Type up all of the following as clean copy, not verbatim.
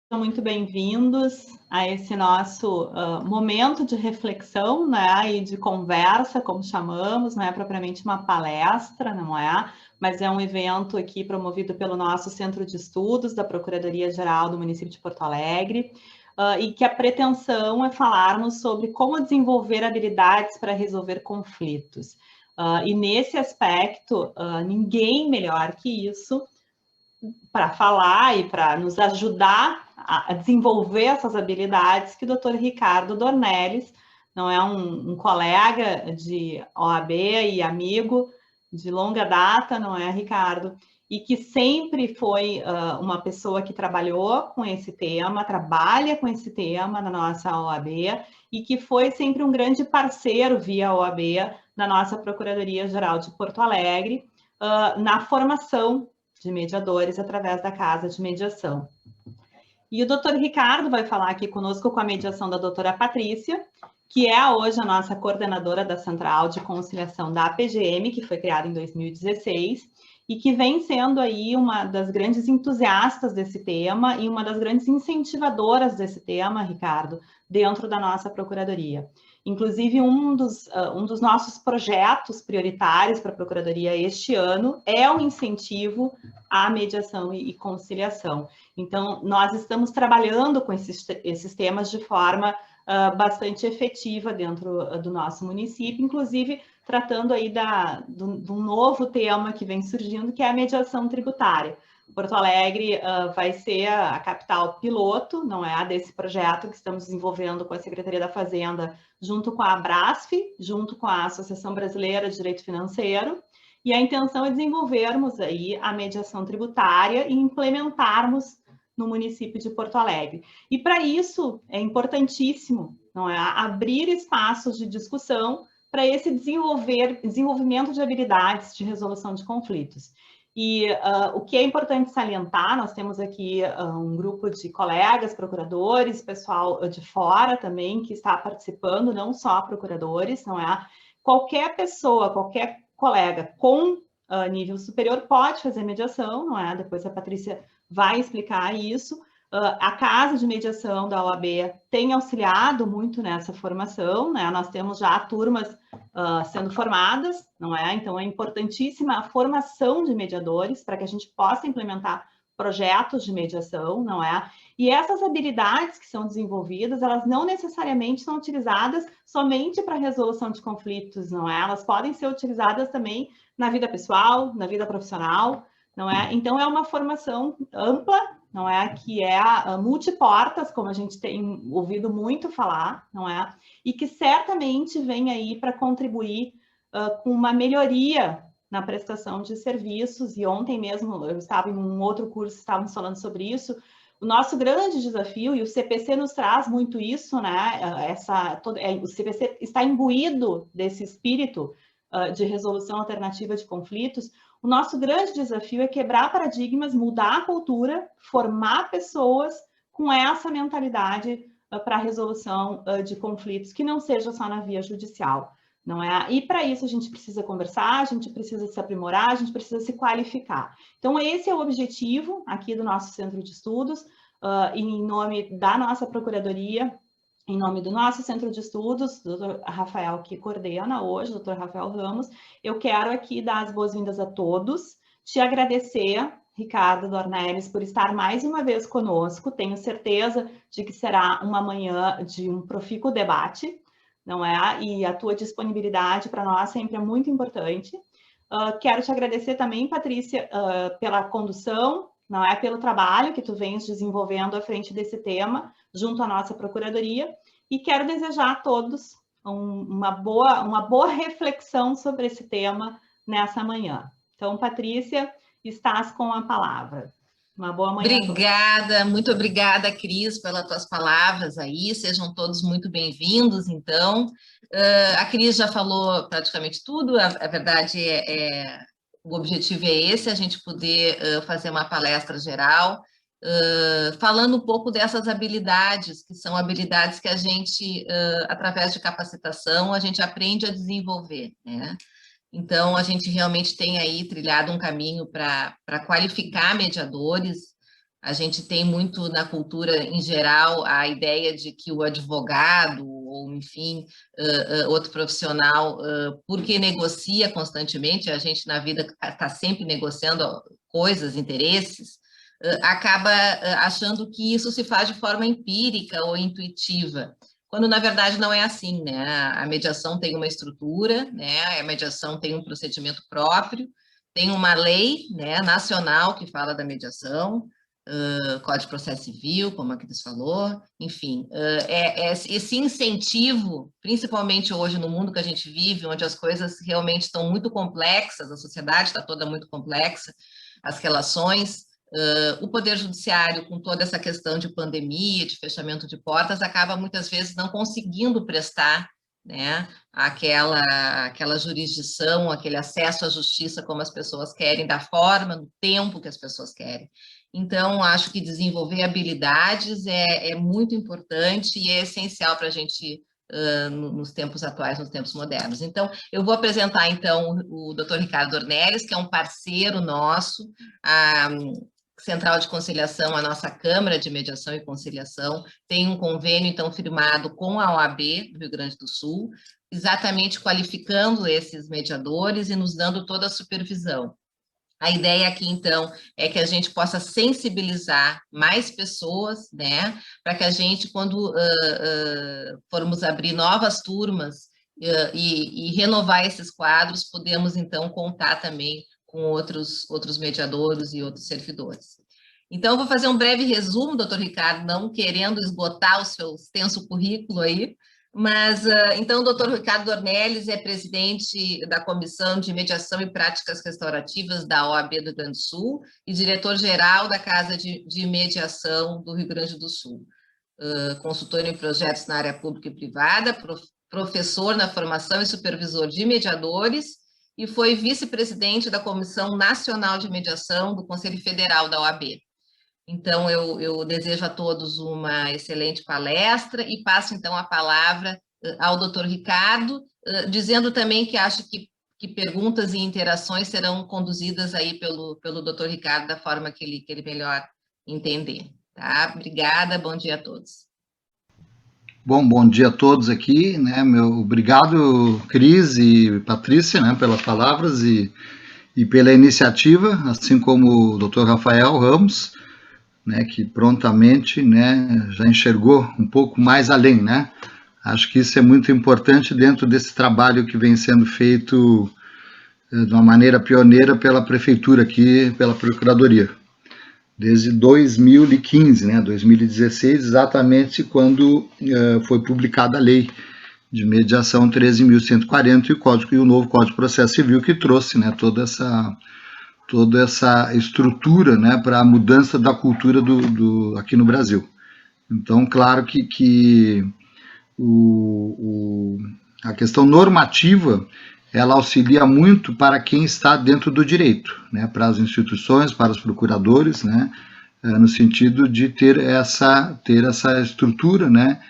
Muito bem-vindos a esse nosso momento de reflexão, né, e de conversa, como chamamos, não é propriamente uma palestra, não é? Mas é um evento aqui promovido pelo nosso Centro de Estudos da Procuradoria-Geral do município de Porto Alegre, e que a pretensão é falarmos sobre como desenvolver habilidades para resolver conflitos. E nesse aspecto, ninguém melhor que isso para falar e para nos ajudar a desenvolver essas habilidades que o Dr. Ricardo Dornelles, não é um colega de OAB e amigo de longa data, não é, Ricardo? E que sempre foi uma pessoa que trabalhou com esse tema, trabalha com esse tema na nossa OAB e que foi sempre um grande parceiro via OAB na nossa Procuradoria-Geral de Porto Alegre, na formação de mediadores através da Casa de Mediação. E o doutor Ricardo vai falar aqui conosco com a mediação da doutora Patrícia, que é hoje a nossa coordenadora da Central de Conciliação da APGM, que foi criada em 2016, e que vem sendo aí uma das grandes entusiastas desse tema e uma das grandes incentivadoras desse tema, Ricardo, dentro da nossa Procuradoria. Inclusive, um dos nossos projetos prioritários para a Procuradoria este ano é o incentivo à mediação e conciliação. Então, nós estamos trabalhando com esses temas de forma bastante efetiva dentro do nosso município, inclusive tratando aí de um novo tema que vem surgindo, que é a mediação tributária. Porto Alegre vai ser a capital piloto, não é, desse projeto que estamos desenvolvendo com a Secretaria da Fazenda, junto com a Abrasf, junto com a Associação Brasileira de Direito Financeiro, e a intenção é desenvolvermos aí a mediação tributária e implementarmos no município de Porto Alegre. E para isso é importantíssimo, não é, abrir espaços de discussão para esse desenvolvimento de habilidades de resolução de conflitos. E o que é importante salientar, nós temos aqui um grupo de colegas, procuradores, pessoal de fora também, que está participando, não só procuradores, não é? Qualquer pessoa, qualquer colega com nível superior pode fazer mediação, não é? Depois a Patrícia vai explicar isso. A Casa de Mediação da OAB tem auxiliado muito nessa formação, né? Nós temos já turmas sendo formadas, não é? Então, é importantíssima a formação de mediadores para que a gente possa implementar projetos de mediação, não é? E essas habilidades que são desenvolvidas, elas não necessariamente são utilizadas somente para resolução de conflitos, não é? Elas podem ser utilizadas também na vida pessoal, na vida profissional, não é? Então, é uma formação ampla, não é? Que é a multiportas, como a gente tem ouvido muito falar, não é? E que certamente vem aí para contribuir com uma melhoria na prestação de serviços. E ontem mesmo eu estava em um outro curso, estávamos falando sobre isso. O nosso grande desafio, e o CPC nos traz muito isso, né? O CPC está imbuído desse espírito de resolução alternativa de conflitos. O nosso grande desafio é quebrar paradigmas, mudar a cultura, formar pessoas com essa mentalidade para a resolução de conflitos, que não seja só na via judicial, não é? E para isso a gente precisa conversar, a gente precisa se aprimorar, a gente precisa se qualificar. Então, esse é o objetivo aqui do nosso Centro de Estudos, em nome da nossa Procuradoria, em nome do nosso Centro de Estudos, do Dr. Rafael, que coordena hoje, Dr. Rafael Ramos, eu quero aqui dar as boas-vindas a todos, te agradecer, Ricardo Dornelles, por estar mais uma vez conosco. Tenho certeza de que será uma manhã de um profícuo debate, não é? E a tua disponibilidade para nós sempre é muito importante. Quero te agradecer também, Patrícia, pela condução, não é? Pelo trabalho que tu vens desenvolvendo à frente desse tema, junto à nossa Procuradoria, e quero desejar a todos uma boa reflexão sobre esse tema nessa manhã. Então, Patrícia, estás com a palavra. Uma boa manhã. Obrigada, muito obrigada, Cris, pelas tuas palavras aí. Sejam todos muito bem-vindos, então. A Cris já falou praticamente tudo, a verdade o objetivo é esse, a gente poder fazer uma palestra geral, falando um pouco dessas habilidades, que são habilidades que a gente, através de capacitação, a gente aprende a desenvolver, né? Então, a gente realmente tem aí trilhado um caminho para qualificar mediadores, A gente tem muito na cultura em geral a ideia de que o advogado, ou enfim, outro profissional, porque negocia constantemente, a gente na vida está sempre negociando coisas, interesses, acaba achando que isso se faz de forma empírica ou intuitiva, quando na verdade não é assim, né? A mediação tem uma estrutura, né? A mediação tem um procedimento próprio, tem uma lei, né, nacional que fala da mediação, Código de Processo Civil, como a Cris falou, enfim, esse incentivo, principalmente hoje no mundo que a gente vive, onde as coisas realmente estão muito complexas, a sociedade está toda muito complexa, as relações, o Poder Judiciário, com toda essa questão de pandemia, de fechamento de portas, acaba muitas vezes não conseguindo prestar, né, aquela jurisdição, aquele acesso à justiça como as pessoas querem, da forma, no tempo que as pessoas querem. Então, acho que desenvolver habilidades é muito importante e é essencial para a gente nos tempos atuais, nos tempos modernos. Então, eu vou apresentar, então, o Dr. Ricardo Ornelis, que é um parceiro nosso, a Central de Conciliação, a nossa Câmara de Mediação e Conciliação, tem um convênio, então, firmado com a OAB do Rio Grande do Sul, exatamente qualificando esses mediadores e nos dando toda a supervisão. A ideia aqui, então, é que a gente possa sensibilizar mais pessoas, né, para que a gente, quando formos abrir novas turmas e renovar esses quadros, podemos, então, contar também com outros mediadores e outros servidores. Então, eu vou fazer um breve resumo, doutor Ricardo, não querendo esgotar o seu extenso currículo aí, mas, então, o doutor Ricardo Ornelis é presidente da Comissão de Mediação e Práticas Restaurativas da OAB do Rio Grande do Sul e diretor-geral da Casa de Mediação do Rio Grande do Sul. Consultor em projetos na área pública e privada, professor na formação e supervisor de mediadores e foi vice-presidente da Comissão Nacional de Mediação do Conselho Federal da OAB. Então, eu desejo a todos uma excelente palestra e passo, então, a palavra ao doutor Ricardo, dizendo também que acho que perguntas e interações serão conduzidas aí pelo doutor Ricardo da forma que ele melhor entender. Tá? Obrigada, bom dia a todos. Bom dia a todos aqui, né? Obrigado, Cris e Patrícia, né, pelas palavras e pela iniciativa, assim como o doutor Rafael Ramos, né, que prontamente, né, já enxergou um pouco mais além, né? Acho que isso é muito importante dentro desse trabalho que vem sendo feito de uma maneira pioneira pela prefeitura aqui, pela procuradoria, desde 2015, né, 2016, exatamente quando foi publicada a lei de mediação 13.140 e o novo Código de Processo Civil, que trouxe, né, toda essa estrutura, né, para a mudança da cultura aqui no Brasil. Então, claro que a questão normativa, ela auxilia muito para quem está dentro do direito, né, para as instituições, para os procuradores, né, no sentido de ter essa estrutura, né,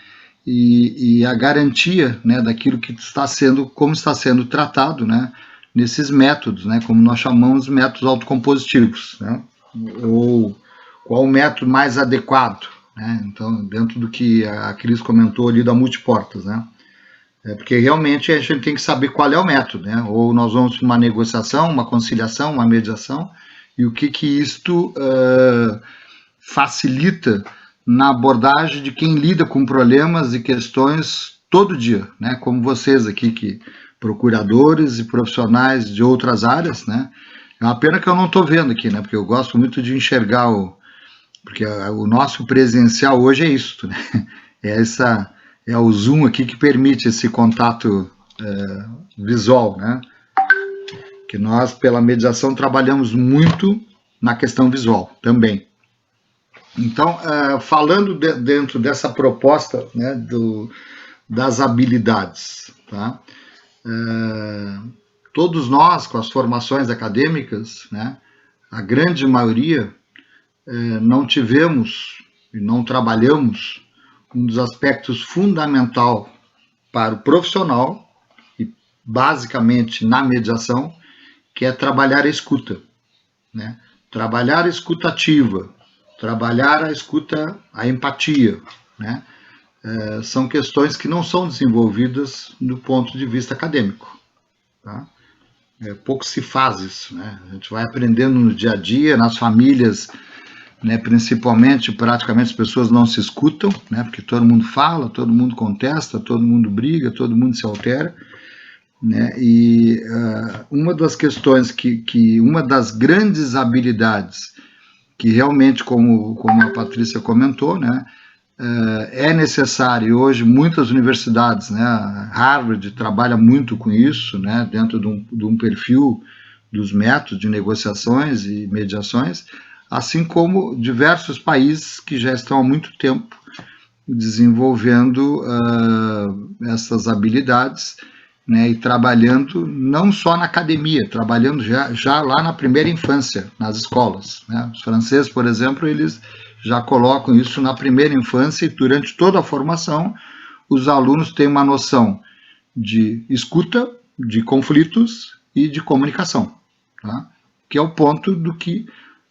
e a garantia, né, daquilo que está sendo, como está sendo tratado, né, nesses métodos, né, como nós chamamos métodos autocompositivos, né, ou qual o método mais adequado, né, então, dentro do que a Cris comentou ali da multiportas, né, porque realmente a gente tem que saber qual é o método, né, ou nós vamos para uma negociação, uma conciliação, uma mediação, e o que isto facilita na abordagem de quem lida com problemas e questões todo dia, né, como vocês aqui, que procuradores e profissionais de outras áreas, né? É uma pena que eu não estou vendo aqui, né? Porque eu gosto muito de enxergar porque o nosso presencial hoje é isso, né? É o Zoom aqui que permite esse contato visual, né? Que nós, pela mediação, trabalhamos muito na questão visual também. Então, falando dentro dessa proposta, né, das habilidades, tá? Todos nós, com as formações acadêmicas, né, a grande maioria, não tivemos e não trabalhamos um dos aspectos fundamental para o profissional, e basicamente na mediação, que é trabalhar a escuta, né? Trabalhar a escuta ativa, trabalhar a escuta, a empatia, né? São questões que não são desenvolvidas do ponto de vista acadêmico, tá? Pouco se faz isso, né? A gente vai aprendendo no dia a dia, nas famílias, né, principalmente, praticamente as pessoas não se escutam, né, porque todo mundo fala, todo mundo contesta, todo mundo briga, todo mundo se altera, né, e uma das questões uma das grandes habilidades que realmente, como a Patrícia comentou, né, é necessário, e hoje muitas universidades, né, Harvard trabalha muito com isso, né, dentro de um perfil dos métodos de negociações e mediações, assim como diversos países que já estão há muito tempo desenvolvendo essas habilidades, né, e trabalhando não só na academia, trabalhando já lá na primeira infância, nas escolas, né? Os franceses, por exemplo, eles já colocam isso na primeira infância e durante toda a formação os alunos têm uma noção de escuta, de conflitos e de comunicação, tá? Que é o ponto do que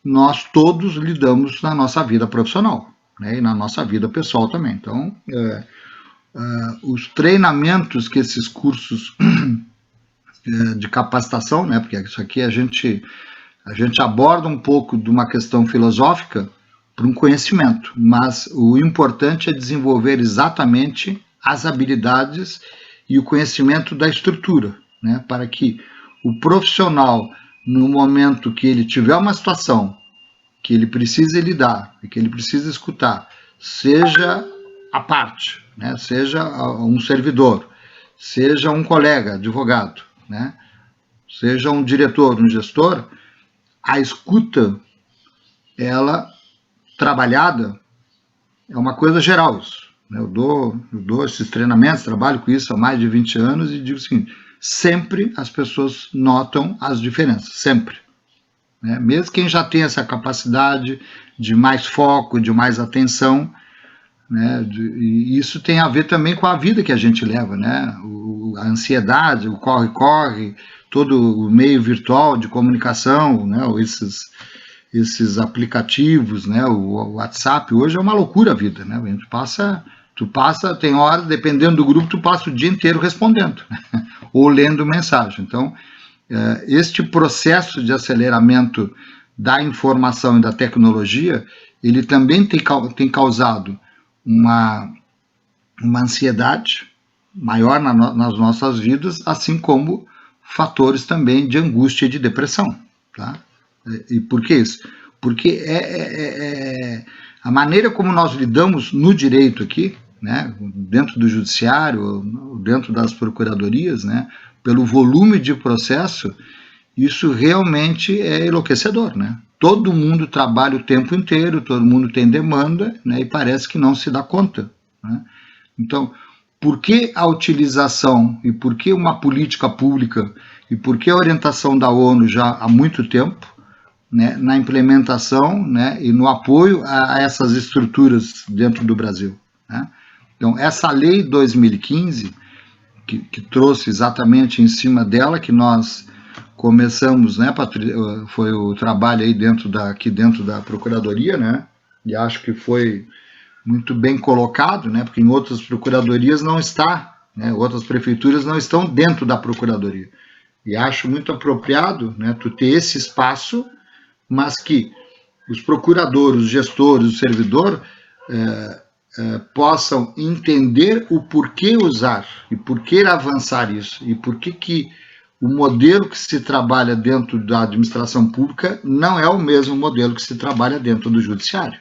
nós todos lidamos na nossa vida profissional, né, e na nossa vida pessoal também. Então, os treinamentos que esses cursos de capacitação, né, porque isso aqui a gente aborda um pouco de uma questão filosófica para um conhecimento, mas o importante é desenvolver exatamente as habilidades e o conhecimento da estrutura, né, para que o profissional, no momento que ele tiver uma situação que ele precisa lidar, que ele precisa escutar, seja a parte, né, seja um servidor, seja um colega advogado, né, seja um diretor, um gestor, a escuta, ela trabalhada, é uma coisa geral isso, né? Eu dou esses treinamentos, trabalho com isso há mais de 20 anos e digo o seguinte, sempre as pessoas notam as diferenças, sempre, né? Mesmo quem já tem essa capacidade de mais foco, de mais atenção, né? E isso tem a ver também com a vida que a gente leva, né? A ansiedade, o corre-corre, todo o meio virtual de comunicação, né? Esses aplicativos, né? O WhatsApp hoje é uma loucura a vida, né? A gente tu passa, tem horas, dependendo do grupo, tu passa o dia inteiro respondendo, né? Ou lendo mensagem. Então, este processo de aceleramento da informação e da tecnologia, ele também tem causado uma ansiedade maior nas nossas vidas, assim como fatores também de angústia e de depressão, tá? E por que isso? Porque a maneira como nós lidamos no direito aqui, né, dentro do judiciário, dentro das procuradorias, né, pelo volume de processo, isso realmente é enlouquecedor, né? Todo mundo trabalha o tempo inteiro, todo mundo tem demanda, né, e parece que não se dá conta, né? Então, por que a utilização e por que uma política pública e por que a orientação da ONU já há muito tempo, né, na implementação, né, e no apoio a essas estruturas dentro do Brasil, né? Então, essa lei 2015, que trouxe exatamente em cima dela, que nós começamos, né, foi o trabalho aí aqui dentro da Procuradoria, né, e acho que foi muito bem colocado, né, porque em outras procuradorias não está, né, outras prefeituras não estão dentro da Procuradoria. E acho muito apropriado, né, tu ter esse espaço, mas que os procuradores, os gestores, o servidor possam entender o porquê usar e porquê avançar isso e que o modelo que se trabalha dentro da administração pública não é o mesmo modelo que se trabalha dentro do judiciário,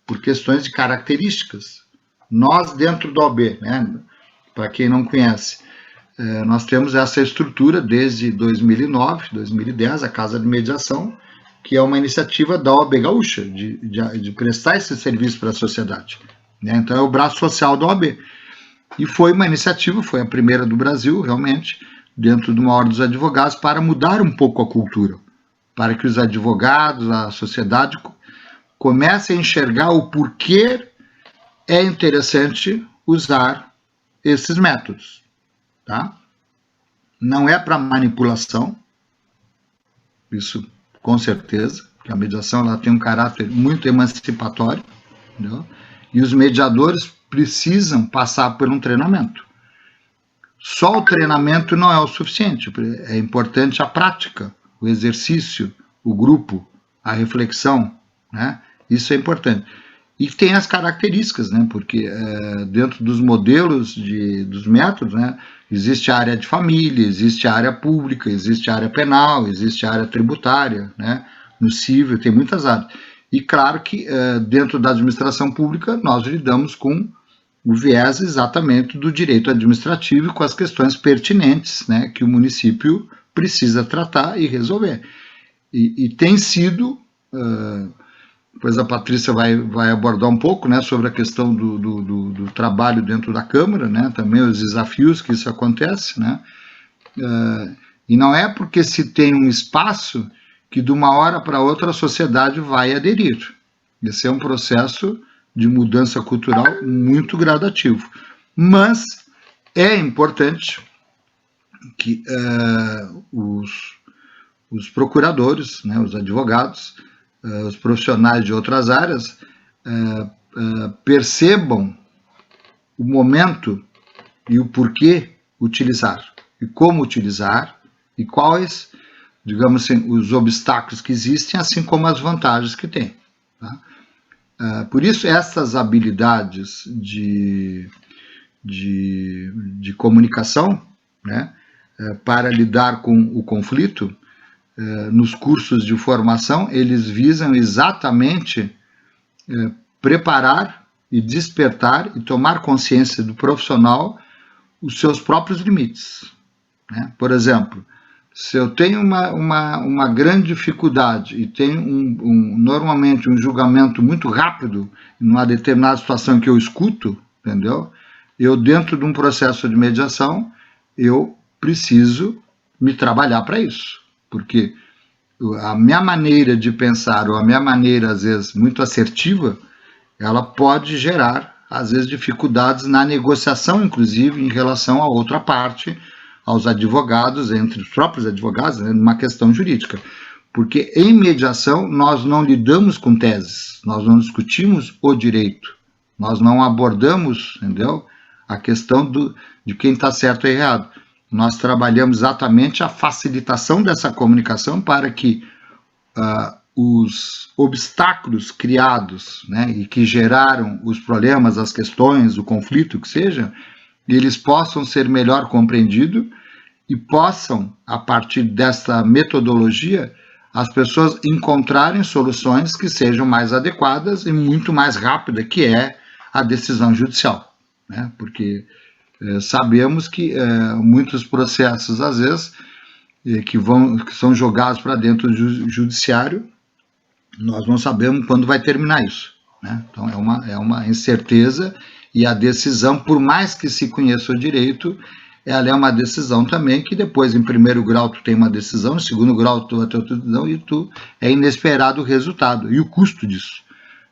por questões de características. Nós, dentro da OAB, né, para quem não conhece, nós temos essa estrutura desde 2009, 2010, a Casa de Mediação, que é uma iniciativa da OAB Gaúcha, de prestar esse serviço para a sociedade, né? Então, é o braço social da OAB. E foi uma iniciativa, foi a primeira do Brasil, realmente, dentro de uma ordem dos advogados, para mudar um pouco a cultura, para que os advogados, a sociedade, comecem a enxergar o porquê é interessante usar esses métodos, tá? Não é para manipulação, isso com certeza, que a mediação ela tem um caráter muito emancipatório, entendeu? E os mediadores precisam passar por um treinamento. Só o treinamento não é o suficiente, é importante a prática, o exercício, o grupo, a reflexão, né? Isso é importante. E tem as características, né? Porque dentro dos modelos, dos métodos, né? Existe a área de família, existe a área pública, existe a área penal, existe a área tributária, né? No civil, tem muitas áreas. E claro que dentro da administração pública nós lidamos com o viés exatamente do direito administrativo e com as questões pertinentes, né, que o município precisa tratar e resolver. E tem sido, depois a Patrícia vai abordar um pouco, né, sobre a questão do trabalho dentro da Câmara, né, também os desafios que isso acontece, né, e não é porque se tem um espaço que de uma hora para outra a sociedade vai aderir. Esse é um processo de mudança cultural muito gradativo. Mas é importante que os procuradores, né, os advogados, os profissionais de outras áreas percebam o momento e o porquê utilizar, e como utilizar, e quais, digamos assim, os obstáculos que existem, assim como as vantagens que tem. Tá? Por isso, essas habilidades de comunicação, né, para lidar com o conflito, nos cursos de formação, eles visam exatamente preparar e despertar e tomar consciência do profissional os seus próprios limites. Né? Por exemplo, se eu tenho uma grande dificuldade e tenho normalmente um julgamento muito rápido numa determinada situação que eu escuto, entendeu? Eu, dentro de um processo de mediação, eu preciso me trabalhar para isso, porque a minha maneira de pensar, ou a minha maneira, às vezes, muito assertiva, ela pode gerar, às vezes, dificuldades na negociação, inclusive, em relação à outra parte, aos advogados, entre os próprios advogados, né, numa questão jurídica. Porque em mediação nós não lidamos com teses, nós não discutimos o direito, nós não abordamos, entendeu, a questão de quem está certo e errado. Nós trabalhamos exatamente a facilitação dessa comunicação para que os obstáculos criados, né, e que geraram os problemas, as questões, o conflito, que seja, eles possam ser melhor compreendidos e possam, a partir dessa metodologia, as pessoas encontrarem soluções que sejam mais adequadas e muito mais rápidas, que é a decisão judicial. Né? Porque sabemos que muitos processos, às vezes, que são jogados para dentro do judiciário, nós não sabemos quando vai terminar isso. Né? Então, é uma incerteza. E a decisão, por mais que se conheça o direito, ela é uma decisão também que depois, em primeiro grau, tu tem uma decisão, em segundo grau, tu vai ter outra decisão, e é inesperado o resultado. E o custo disso?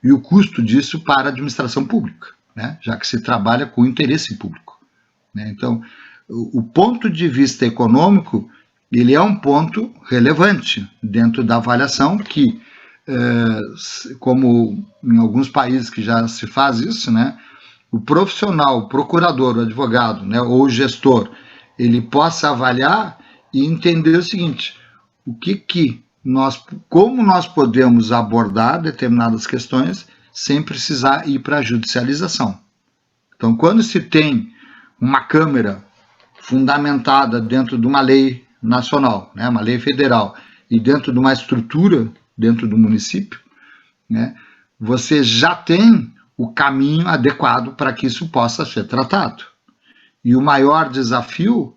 E o custo disso para a administração pública, né? Já que se trabalha com interesse público. Né? Então, o ponto de vista econômico, ele é um ponto relevante dentro da avaliação que, como em alguns países que já se faz isso, né? O profissional, o procurador, o advogado, né, ou o gestor, ele possa avaliar e entender o seguinte: como nós podemos abordar determinadas questões sem precisar ir para a judicialização. Então, quando se tem uma Câmara fundamentada dentro de uma lei nacional, né, uma lei federal, e dentro de uma estrutura dentro do município, né, você já tem o caminho adequado para que isso possa ser tratado. E o maior desafio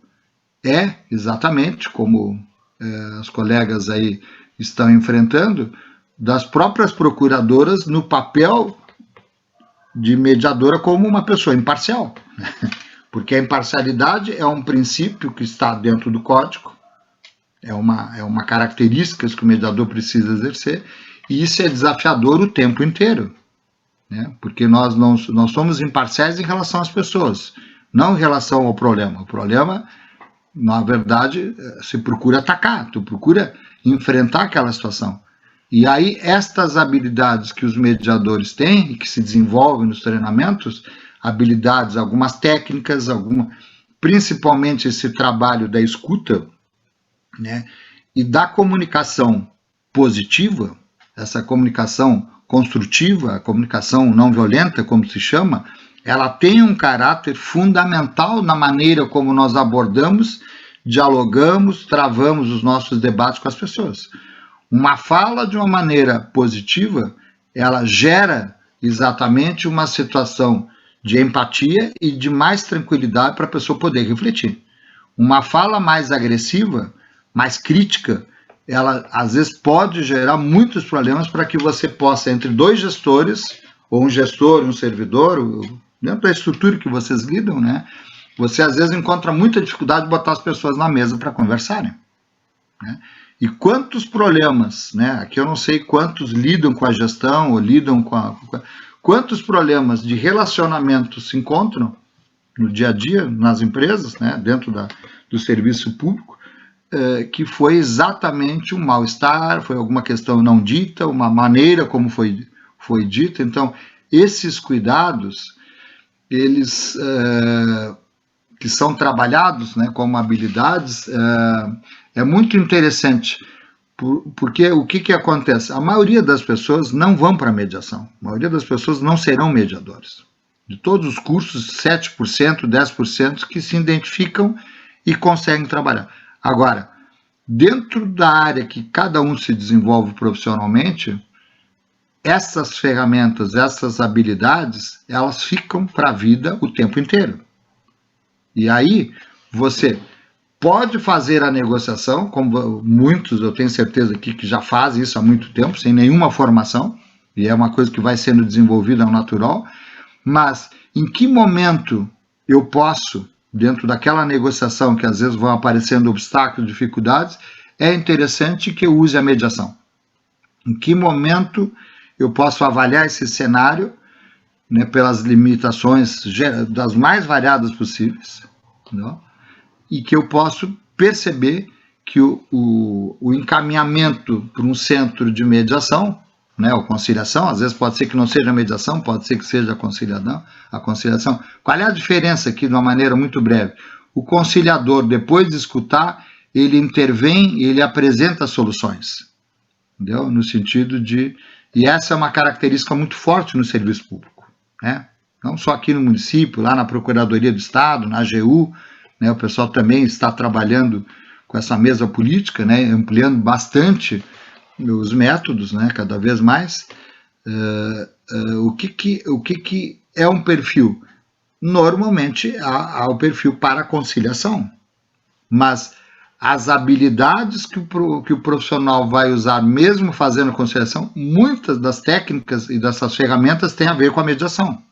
é exatamente, como as colegas aí estão enfrentando, das próprias procuradoras no papel de mediadora como uma pessoa imparcial. Porque a imparcialidade é um princípio que está dentro do código, é uma característica que o mediador precisa exercer, e isso é desafiador o tempo inteiro. Né? Porque nós somos imparciais em relação às pessoas, não em relação ao problema. O problema, na verdade, se procura atacar, tu procura enfrentar aquela situação. E aí, estas habilidades que os mediadores têm e que se desenvolvem nos treinamentos, habilidades, algumas técnicas, principalmente esse trabalho da escuta, né, e da comunicação positiva, essa comunicação construtiva, a comunicação não violenta, como se chama, ela tem um caráter fundamental na maneira como nós abordamos, dialogamos, travamos os nossos debates com as pessoas. Uma fala de uma maneira positiva, ela gera exatamente uma situação de empatia e de mais tranquilidade para a pessoa poder refletir. Uma fala mais agressiva, mais crítica, ela às vezes pode gerar muitos problemas para que você possa, entre dois gestores, ou um gestor e um servidor, dentro da estrutura que vocês lidam, né, você às vezes encontra muita dificuldade de botar as pessoas na mesa para conversarem, né? E quantos problemas, né, aqui eu não sei quantos lidam com a gestão ou lidam com quantos problemas de relacionamento se encontram no dia a dia, nas empresas, né, dentro do serviço público, que foi exatamente um mal-estar, foi alguma questão não dita, uma maneira como foi dita. Então, esses cuidados, eles que são trabalhados, né, como habilidades, é muito interessante, porque o que acontece? A maioria das pessoas não vão para a mediação, a maioria das pessoas não serão mediadores. De todos os cursos, 7%, 10% que se identificam e conseguem trabalhar. Agora, dentro da área que cada um se desenvolve profissionalmente, essas ferramentas, essas habilidades, elas ficam para a vida o tempo inteiro. E aí, você pode fazer a negociação, como muitos, eu tenho certeza aqui, que já fazem isso há muito tempo, sem nenhuma formação, e é uma coisa que vai sendo desenvolvida ao natural, mas em que momento eu posso, dentro daquela negociação que às vezes vão aparecendo obstáculos, dificuldades, é interessante que eu use a mediação. Em que momento eu posso avaliar esse cenário, né, pelas limitações das mais variadas possíveis, né, e que eu posso perceber que o encaminhamento para um centro de mediação, né, ou conciliação, às vezes pode ser que não seja mediação, pode ser que seja a conciliação. Qual é a diferença aqui, de uma maneira muito breve? O conciliador, depois de escutar, ele intervém e ele apresenta soluções, entendeu? No sentido de... E essa é uma característica muito forte no serviço público, né? Não só aqui no município, lá na Procuradoria do Estado, na AGU, né, o pessoal também está trabalhando com essa mesa política, né, ampliando bastante os métodos, né, cada vez mais. O que é um perfil? Normalmente há o perfil para a conciliação, mas as habilidades que o profissional vai usar mesmo fazendo a conciliação, muitas das técnicas e dessas ferramentas têm a ver com a mediação,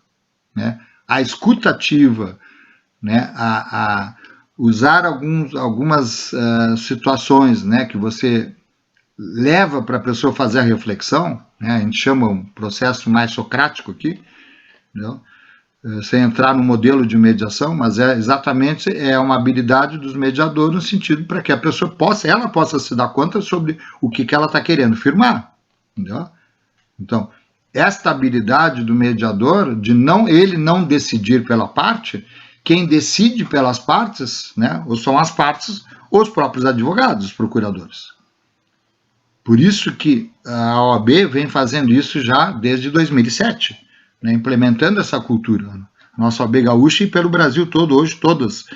né? A escuta ativa, né, a usar algumas situações, né, que você leva para a pessoa fazer a reflexão, né, a gente chama um processo mais socrático aqui, entendeu? Sem entrar no modelo de mediação, mas exatamente uma habilidade dos mediadores no sentido para que a pessoa possa se dar conta sobre o que ela está querendo firmar, entendeu? Então, esta habilidade do mediador, de ele não decidir pela parte, quem decide pelas partes, né, ou são as partes, os próprios advogados, os procuradores. Por isso que a OAB vem fazendo isso já desde 2007, né, implementando essa cultura. Nossa OAB Gaúcha e pelo Brasil todo, hoje todas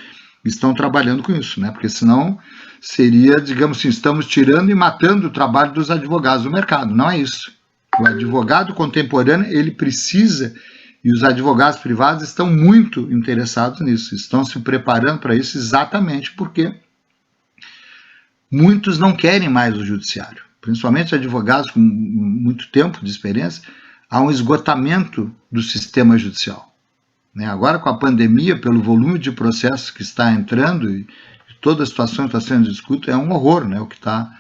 estão trabalhando com isso, né, porque senão seria, digamos assim, estamos tirando e matando o trabalho dos advogados do mercado. Não é isso. O advogado contemporâneo, ele precisa... E os advogados privados estão muito interessados nisso, estão se preparando para isso exatamente porque muitos não querem mais o judiciário, principalmente advogados com muito tempo de experiência. Há um esgotamento do sistema judicial, né? Agora, com a pandemia, pelo volume de processos que está entrando e toda a situação que está sendo discutida, é um horror, né? O que está...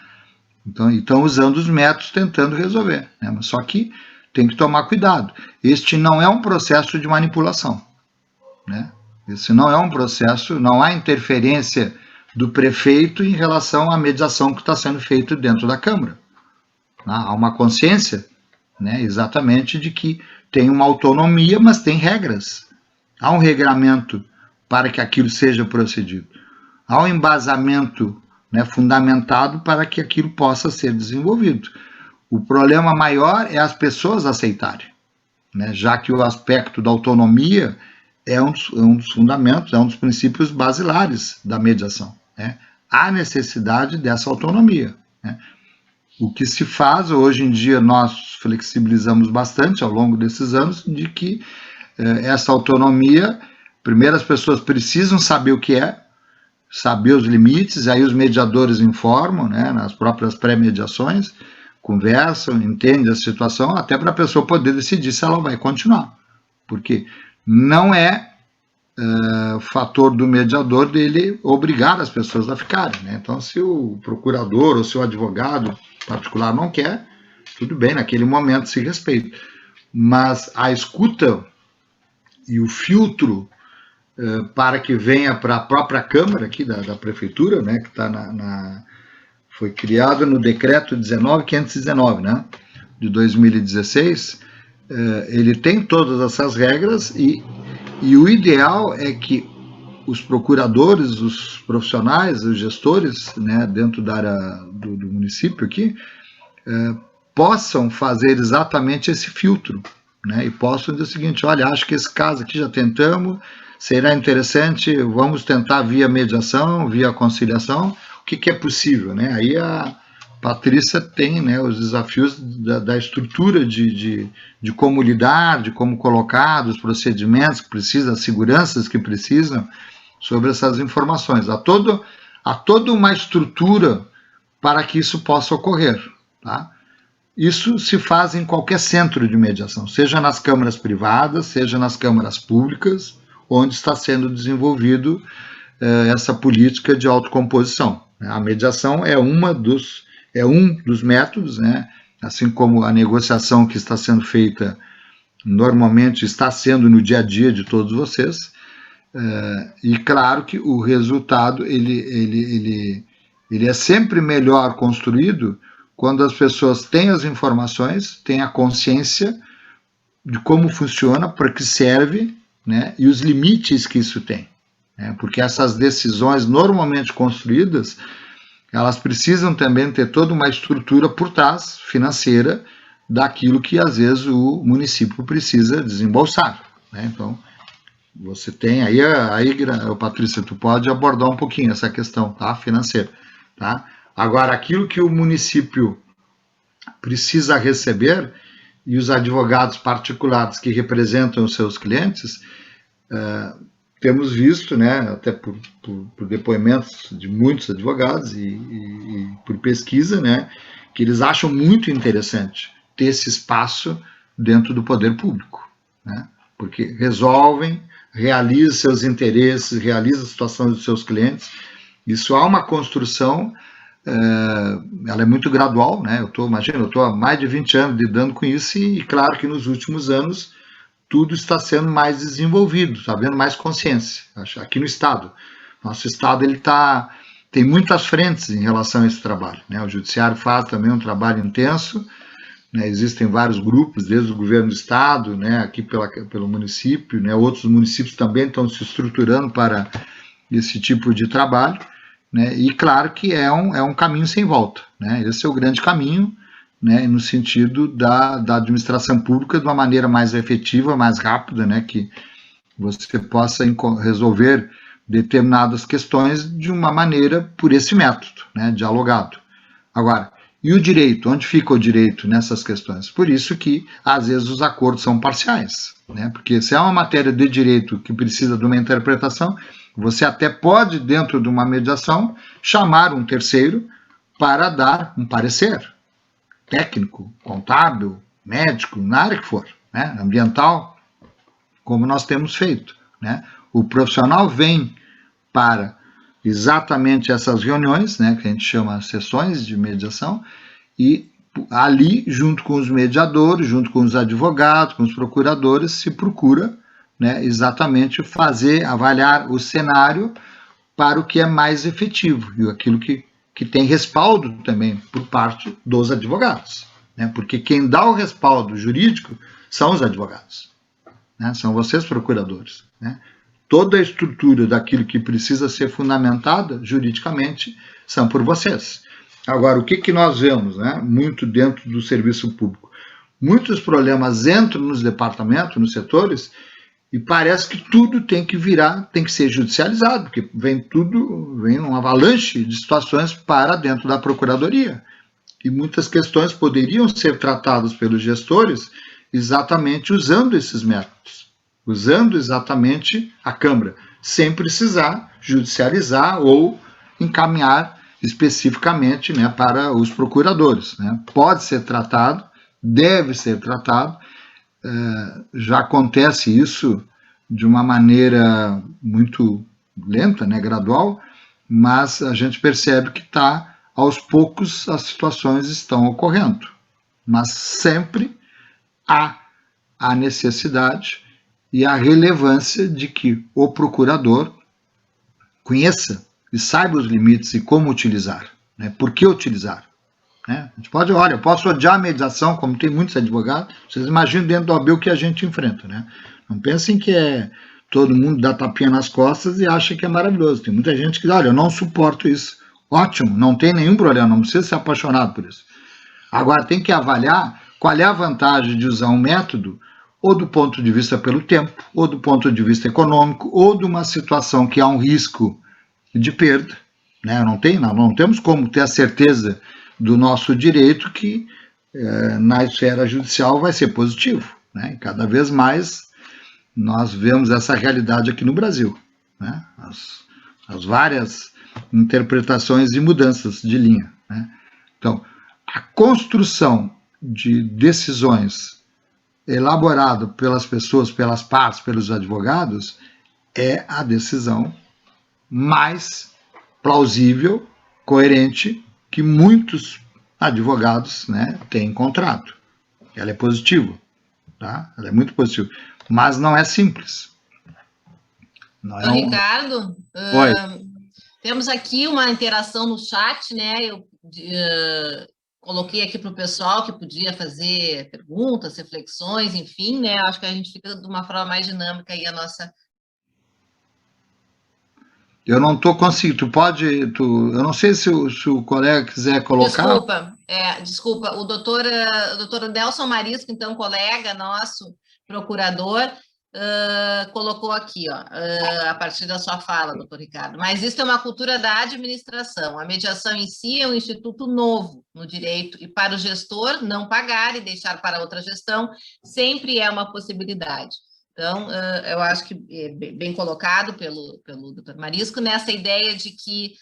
Então, estão usando os métodos tentando resolver, né? Mas só que tem que tomar cuidado. Este não é um processo de manipulação, né? Esse não é um processo, não há interferência do prefeito em relação à mediação que está sendo feita dentro da Câmara. Há uma consciência, né, exatamente de que tem uma autonomia, mas tem regras. Há um regramento para que aquilo seja procedido. Há um embasamento, né, fundamentado para que aquilo possa ser desenvolvido. O problema maior é as pessoas aceitarem, né, já que o aspecto da autonomia é um dos fundamentos, é um dos princípios basilares da mediação, né? Há necessidade dessa autonomia, né? O que se faz, hoje em dia, nós flexibilizamos bastante ao longo desses anos, de que essa autonomia, primeiro as pessoas precisam saber o que é, saber os limites, aí os mediadores informam, né, nas próprias pré-mediações, conversam, entendem a situação, até para a pessoa poder decidir se ela vai continuar. Porque não é fator do mediador dele obrigar as pessoas a ficarem, né? Então, se o procurador ou se o advogado particular não quer, tudo bem, naquele momento se respeita. Mas a escuta e o filtro para que venha para a própria Câmara aqui da Prefeitura, né, que está foi criado no decreto 19.519, né, de 2016, ele tem todas essas regras e o ideal é que os procuradores, os profissionais, os gestores, né, dentro da área do município aqui, possam fazer exatamente esse filtro, né, e possam dizer o seguinte: olha, acho que esse caso aqui já tentamos, será interessante, vamos tentar via mediação, via conciliação, o que é possível, né? Aí a Patrícia tem, né, os desafios da estrutura de como lidar, de como colocar, dos procedimentos que precisam, as seguranças que precisam sobre essas informações. Há toda uma estrutura para que isso possa ocorrer, tá? Isso se faz em qualquer centro de mediação, seja nas câmaras privadas, seja nas câmaras públicas, onde está sendo desenvolvido essa política de autocomposição. A mediação é um dos métodos, né? Assim como a negociação que está sendo feita normalmente está sendo no dia a dia de todos vocês, e claro que o resultado ele é sempre melhor construído quando as pessoas têm as informações, têm a consciência de como funciona, para que serve, né, e os limites que isso tem, né, porque essas decisões normalmente construídas, elas precisam também ter toda uma estrutura por trás, financeira, daquilo que às vezes o município precisa desembolsar, né? Então, você tem aí, Patrícia, tu pode abordar um pouquinho essa questão, tá, financeira, tá? Agora, aquilo que o município precisa receber, e os advogados particulares que representam os seus clientes, temos visto, né, até por depoimentos de muitos advogados e por pesquisa, né, que eles acham muito interessante ter esse espaço dentro do poder público, né, porque resolvem, realizam seus interesses, realizam a situação dos seus clientes. Isso há uma construção, ela é muito gradual, né? Eu estou há mais de 20 anos lidando com isso e claro que nos últimos anos tudo está sendo mais desenvolvido, está havendo mais consciência. Aqui no Estado, nosso Estado tem muitas frentes em relação a esse trabalho, né? O Judiciário faz também um trabalho intenso, né? Existem vários grupos, desde o governo do Estado, né? Aqui pelo município, né? Outros municípios também estão se estruturando para esse tipo de trabalho, né? E claro que é um caminho sem volta, né? Esse é o grande caminho, né? No sentido da administração pública de uma maneira mais efetiva, mais rápida, né? Que você possa resolver determinadas questões de uma maneira por esse método, né? Dialogado. Agora, e o direito? Onde fica o direito nessas questões? Por isso que, às vezes, os acordos são parciais, né? Porque se é uma matéria de direito que precisa de uma interpretação, você até pode, dentro de uma mediação, chamar um terceiro para dar um parecer técnico, contábil, médico, na área que for, né? Ambiental, como nós temos feito, né? O profissional vem para exatamente essas reuniões, né, que a gente chama sessões de mediação, e ali, junto com os mediadores, junto com os advogados, com os procuradores, se procura, né, exatamente avaliar o cenário para o que é mais efetivo, e aquilo que tem respaldo também por parte dos advogados, né? Porque quem dá o respaldo jurídico são os advogados, né? São vocês, procuradores, né? Toda a estrutura daquilo que precisa ser fundamentada juridicamente são por vocês. Agora, o que nós vemos, né, muito dentro do serviço público? Muitos problemas entram nos departamentos, nos setores, e parece que tudo tem que virar, tem que ser judicializado, porque vem uma avalanche de situações para dentro da procuradoria. E muitas questões poderiam ser tratadas pelos gestores exatamente usando esses métodos, usando exatamente a Câmara, sem precisar judicializar ou encaminhar especificamente, né, para os procuradores, né? Pode ser tratado, deve ser tratado, já acontece isso de uma maneira muito lenta, né, gradual, mas a gente percebe que aos poucos as situações estão ocorrendo, mas sempre há a necessidade e a relevância de que o procurador conheça e saiba os limites e como utilizar, né? Por que utilizar, né? A gente pode, olha, eu posso odiar a mediação, como tem muitos advogados, vocês imaginam dentro do OAB o que a gente enfrenta, né? Não pensem que todo mundo dá tapinha nas costas e acha que é maravilhoso. Tem muita gente que diz, olha, eu não suporto isso. Ótimo, não tem nenhum problema, não precisa ser apaixonado por isso. Agora tem que avaliar qual é a vantagem de usar um método, ou do ponto de vista pelo tempo, ou do ponto de vista econômico, ou de uma situação que há um risco de perda, né? Não temos como ter a certeza do nosso direito que na esfera judicial vai ser positivo, né? E cada vez mais nós vemos essa realidade aqui no Brasil, né? As várias interpretações e mudanças de linha, né? Então, a construção de decisões elaborada pelas pessoas, pelas partes, pelos advogados, é a decisão mais plausível, coerente, que muitos advogados, né, têm encontrado. Ela é positiva, tá? Ela é muito positiva, mas não é simples. Não é Ricardo, temos aqui uma interação no chat, né? Eu coloquei aqui para o pessoal que podia fazer perguntas, reflexões, enfim, né? Acho que a gente fica de uma forma mais dinâmica aí a nossa. Eu não estou conseguindo, eu não sei se o colega quiser colocar. Desculpa, o doutor Nelson Marisco, então, colega nosso, procurador, colocou aqui, ó, a partir da sua fala, doutor Ricardo, mas isso é uma cultura da administração, a mediação em si é um instituto novo no direito, e para o gestor não pagar e deixar para outra gestão sempre é uma possibilidade. Então, eu acho que é bem colocado pelo doutor Marisco, nessa ideia de que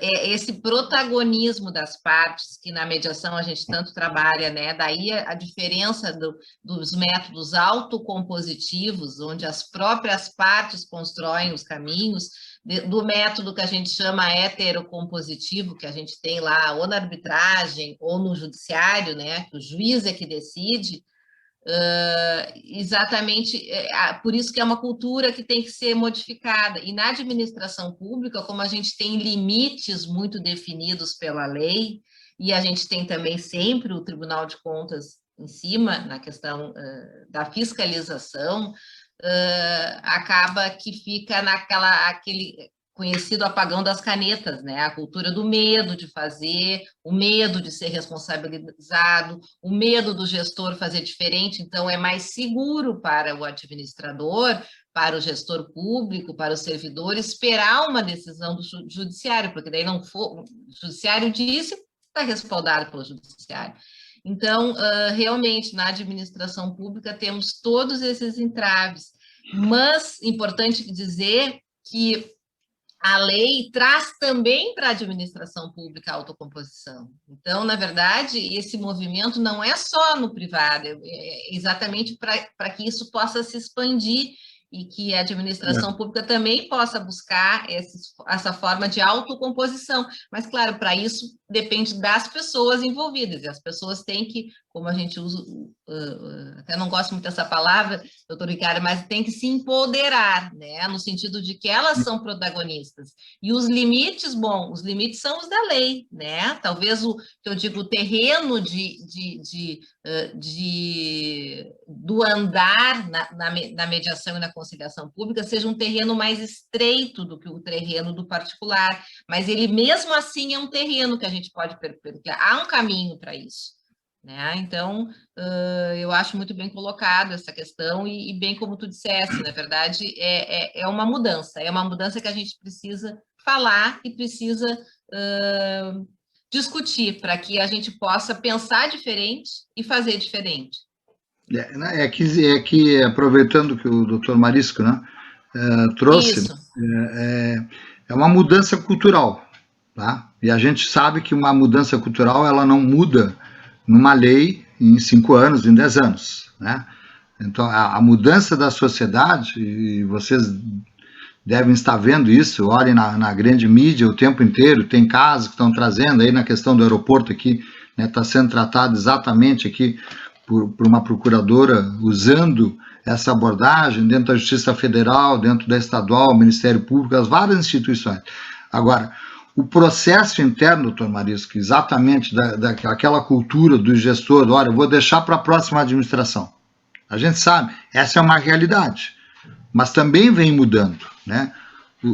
esse protagonismo das partes, que na mediação a gente tanto trabalha, né? Daí a diferença dos métodos autocompositivos, onde as próprias partes constroem os caminhos, do método que a gente chama heterocompositivo, que a gente tem lá ou na arbitragem ou no judiciário, né? Que o juiz é que decide. Exatamente, por isso que é uma cultura que tem que ser modificada. E na administração pública, como a gente tem limites muito definidos pela lei, e a gente tem também sempre o Tribunal de Contas em cima, na questão da fiscalização, acaba que fica aquele conhecido apagão das canetas, né? A cultura do medo de fazer, o medo de ser responsabilizado, o medo do gestor fazer diferente, então é mais seguro para o administrador, para o gestor público, para o servidor, esperar uma decisão do judiciário, porque daí não for, o judiciário disse, está respaldado pelo judiciário. Então, realmente, na administração pública temos todos esses entraves, mas importante dizer que a lei traz também para a administração pública a autocomposição. Então, na verdade, esse movimento não é só no privado, é exatamente para que isso possa se expandir e que a administração pública também possa buscar essa forma de autocomposição. Mas, claro, para isso depende das pessoas envolvidas, e as pessoas têm que, como a gente usa, até não gosto muito dessa palavra, doutor Ricardo, mas tem que se empoderar, né, no sentido de que elas são protagonistas. E os limites, bom, os limites são os da lei, né? Talvez o que eu digo, o terreno do andar na mediação e na conciliação pública seja um terreno mais estreito do que o terreno do particular, mas ele mesmo assim é um terreno que a gente pode percorrer, há um caminho para isso, né? Então, eu acho muito bem colocado essa questão e bem como tu disseste, na verdade, é uma mudança que a gente precisa falar e precisa discutir para que a gente possa pensar diferente e fazer diferente. É que aproveitando que o doutor Marisco, né, trouxe, é uma mudança cultural, tá? E a gente sabe que uma mudança cultural ela não muda numa lei em 5 anos, em 10 anos, né? Então, a mudança da sociedade, e vocês devem estar vendo isso, olhem na grande mídia o tempo inteiro, tem casos que estão trazendo aí na questão do aeroporto aqui, né, está sendo tratado exatamente aqui por uma procuradora usando essa abordagem dentro da Justiça Federal, dentro da Estadual, Ministério Público, as várias instituições. Agora, o processo interno, doutor Marisco, exatamente daquela cultura do gestor, olha, eu vou deixar para a próxima administração. A gente sabe, essa é uma realidade, mas também vem mudando, né?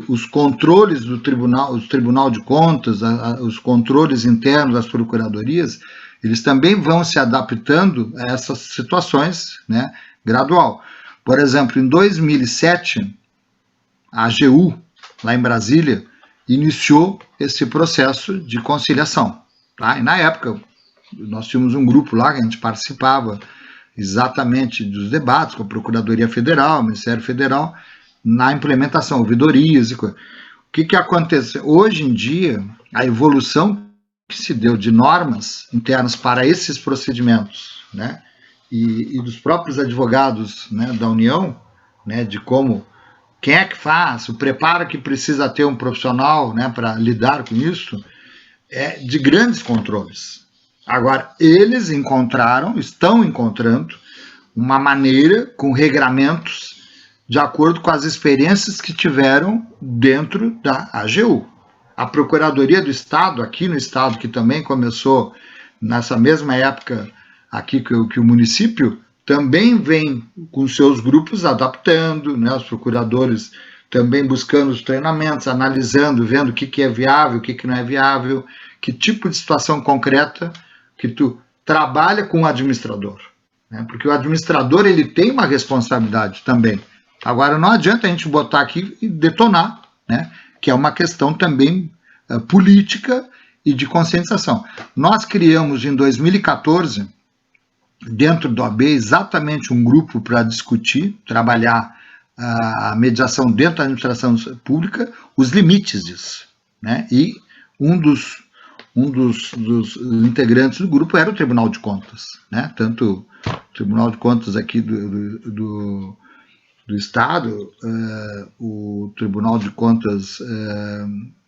Os controles do Tribunal de Contas, os controles internos das procuradorias, eles também vão se adaptando a essas situações, né, gradual. Por exemplo, em 2007, a AGU, lá em Brasília, iniciou esse processo de conciliação, tá? E na época, nós tínhamos um grupo lá que a gente participava exatamente dos debates com a Procuradoria Federal, o Ministério Federal, na implementação, ouvidorias e coisas. O que aconteceu? Hoje em dia, a evolução que se deu de normas internas para esses procedimentos, né, e dos próprios advogados, né, da União, né, de como, quem é que faz, o preparo que precisa ter um profissional, né, para lidar com isso, é de grandes controles. Agora, eles estão encontrando uma maneira com regramentos de acordo com as experiências que tiveram dentro da AGU. A Procuradoria do Estado, aqui no Estado, que também começou nessa mesma época aqui que o município, também vem com seus grupos adaptando, né, os procuradores também buscando os treinamentos, analisando, vendo o que é viável, o que não é viável, que tipo de situação concreta que tu trabalha com o administrador, né? Porque o administrador ele tem uma responsabilidade também. Agora, não adianta a gente botar aqui e detonar, né? Que é uma questão também política e de conscientização. Nós criamos em 2014, dentro do OAB, exatamente um grupo para discutir, trabalhar a mediação dentro da administração pública, os limites disso, né? E um dos integrantes do grupo era o Tribunal de Contas, né? Tanto o Tribunal de Contas aqui do Estado, o Tribunal de Contas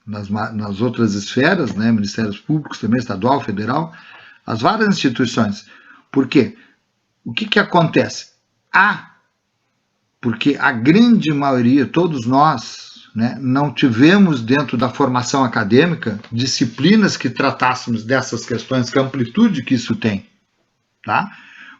nas outras esferas, né, Ministérios Públicos também, estadual, federal, as várias instituições. Por quê? O que acontece? Porque a grande maioria, todos nós, né, não tivemos dentro da formação acadêmica disciplinas que tratássemos dessas questões, que a amplitude que isso tem, tá?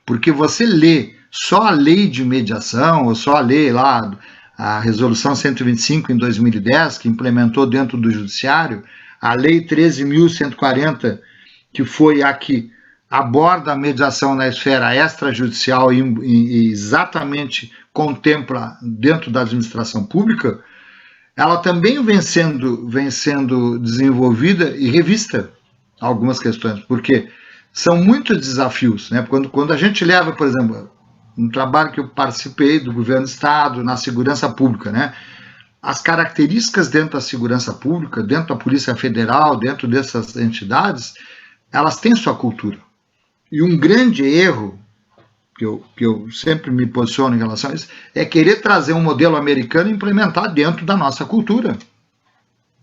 Porque você lê só a lei de mediação, ou só a lei lá, a resolução 125 em 2010, que implementou dentro do judiciário, a lei 13.140, que foi a que aborda a mediação na esfera extrajudicial e exatamente contempla dentro da administração pública, ela também vem sendo desenvolvida e revista algumas questões, porque são muitos desafios, né? Quando a gente leva, por exemplo, um trabalho que eu participei do governo do Estado, na segurança pública, né? As características dentro da segurança pública, dentro da Polícia Federal, dentro dessas entidades, elas têm sua cultura. E um grande erro que eu sempre me posiciono em relação a isso, é querer trazer um modelo americano e implementar dentro da nossa cultura.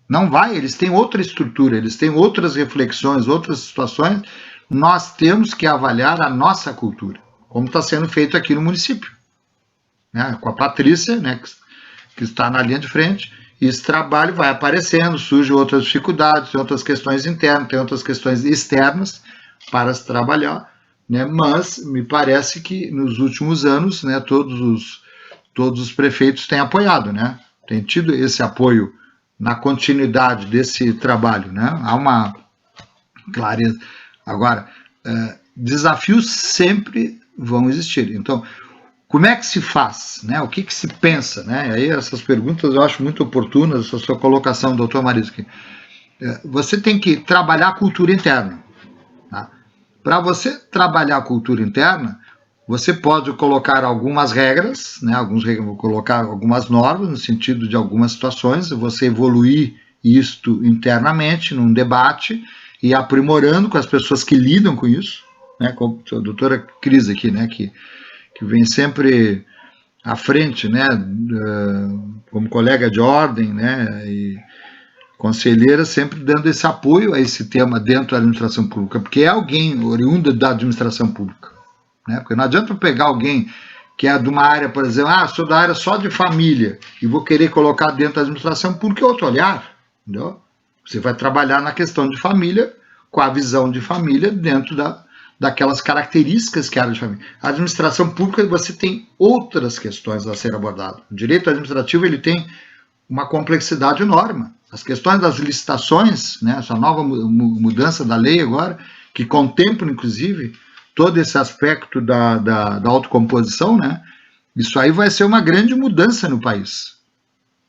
Não vai, eles têm outra estrutura, eles têm outras reflexões, outras situações. Nós temos que avaliar a nossa cultura, como está sendo feito aqui no município, né? Com a Patrícia, né, que está na linha de frente, e esse trabalho vai aparecendo, surgem outras dificuldades, tem outras questões internas, tem outras questões externas para se trabalhar, né? Mas me parece que nos últimos anos, né, todos os prefeitos têm apoiado, né? Tem tido esse apoio na continuidade desse trabalho, né? Há uma clareza. Agora, desafios sempre vão existir. Então, como é que se faz, né? O que se pensa, né? Aí essas perguntas eu acho muito oportunas, a sua colocação, doutor Marisco. Você tem que trabalhar a cultura interna. Tá? Para você trabalhar a cultura interna, você pode colocar algumas regras, né? Colocar algumas normas, no sentido de algumas situações, você evoluir isto internamente, num debate, e aprimorando com as pessoas que lidam com isso, né? Como a doutora Cris aqui, né? Que vem sempre à frente, né? Como colega de ordem, né? E conselheira, sempre dando esse apoio a esse tema dentro da administração pública, porque é alguém oriundo da administração pública, né? Porque não adianta eu pegar alguém que é de uma área, por exemplo, sou da área só de família, e vou querer colocar dentro da administração pública outro olhar, entendeu? Você vai trabalhar na questão de família, com a visão de família dentro daquelas características que a área de família. A administração pública, você tem outras questões a ser abordadas. O direito administrativo, ele tem uma complexidade enorme. As questões das licitações, né, essa nova mudança da lei agora, que contempla, inclusive, todo esse aspecto da autocomposição, né, isso aí vai ser uma grande mudança no país.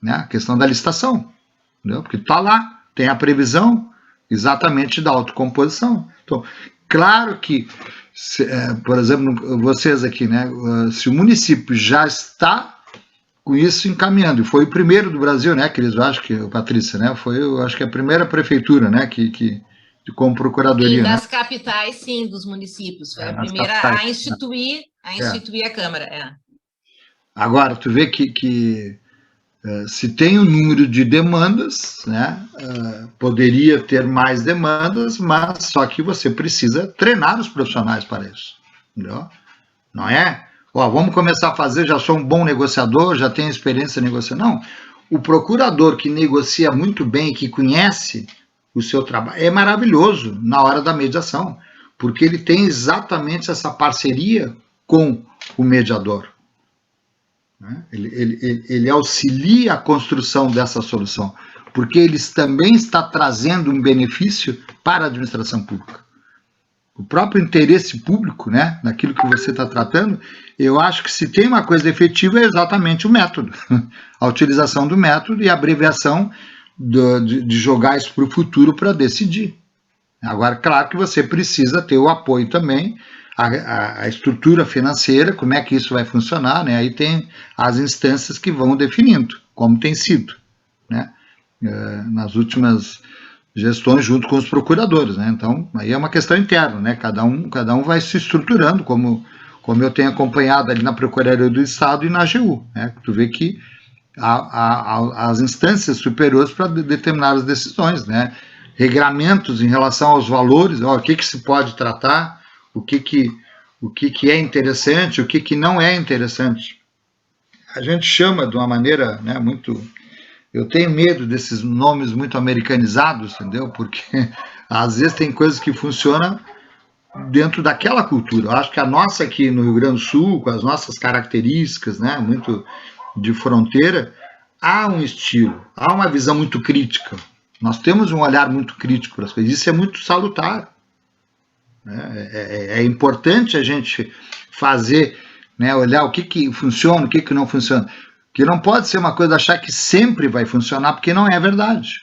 Né, a questão da licitação. Entendeu? Porque está lá, tem a previsão exatamente da autocomposição. Então, claro que, por exemplo, vocês aqui, né, se o município já está com isso encaminhando, e foi o primeiro do Brasil, né, Cris? Eu acho que, Patrícia, né, foi, eu acho que a primeira prefeitura, né, que como procuradoria. Sim, das né? capitais, sim, dos municípios. Foi a primeira capitais, a instituir a Câmara. Agora, tu vê que se tem um número de demandas, né, poderia ter mais demandas, mas só que você precisa treinar os profissionais para isso. Entendeu? Não é? Vamos começar a fazer, já sou um bom negociador, já tenho experiência negociando. Não. O procurador que negocia muito bem, que conhece o seu trabalho, é maravilhoso na hora da mediação, porque ele tem exatamente essa parceria com o mediador. Ele auxilia a construção dessa solução, porque ele também está trazendo um benefício para a administração pública. O próprio interesse público, né, naquilo que você está tratando, eu acho que se tem uma coisa efetiva é exatamente o método, a utilização do método e a abreviação de jogar isso para o futuro para decidir. Agora, claro que você precisa ter o apoio também, a estrutura financeira, como é que isso vai funcionar, né? Aí tem as instâncias que vão definindo, como tem sido, né? Nas últimas gestões junto com os procuradores, né? Então, aí é uma questão interna, né? Cada um vai se estruturando, como eu tenho acompanhado ali na Procuradoria do Estado e na AGU, né? Tu vê que há as instâncias superiores para determinadas decisões, né? Regramentos em relação aos valores, o que se pode tratar, o que é interessante, o que não é interessante. A gente chama de uma maneira, né, muito... Eu tenho medo desses nomes muito americanizados, entendeu? Porque às vezes tem coisas que funcionam dentro daquela cultura. Eu acho que a nossa aqui no Rio Grande do Sul, com as nossas características, né, muito de fronteira, há um estilo, há uma visão muito crítica. Nós temos um olhar muito crítico para as coisas. Isso é muito salutar. É importante a gente fazer, né, olhar o que funciona, o que não funciona. Que não pode ser uma coisa achar que sempre vai funcionar, porque não é verdade.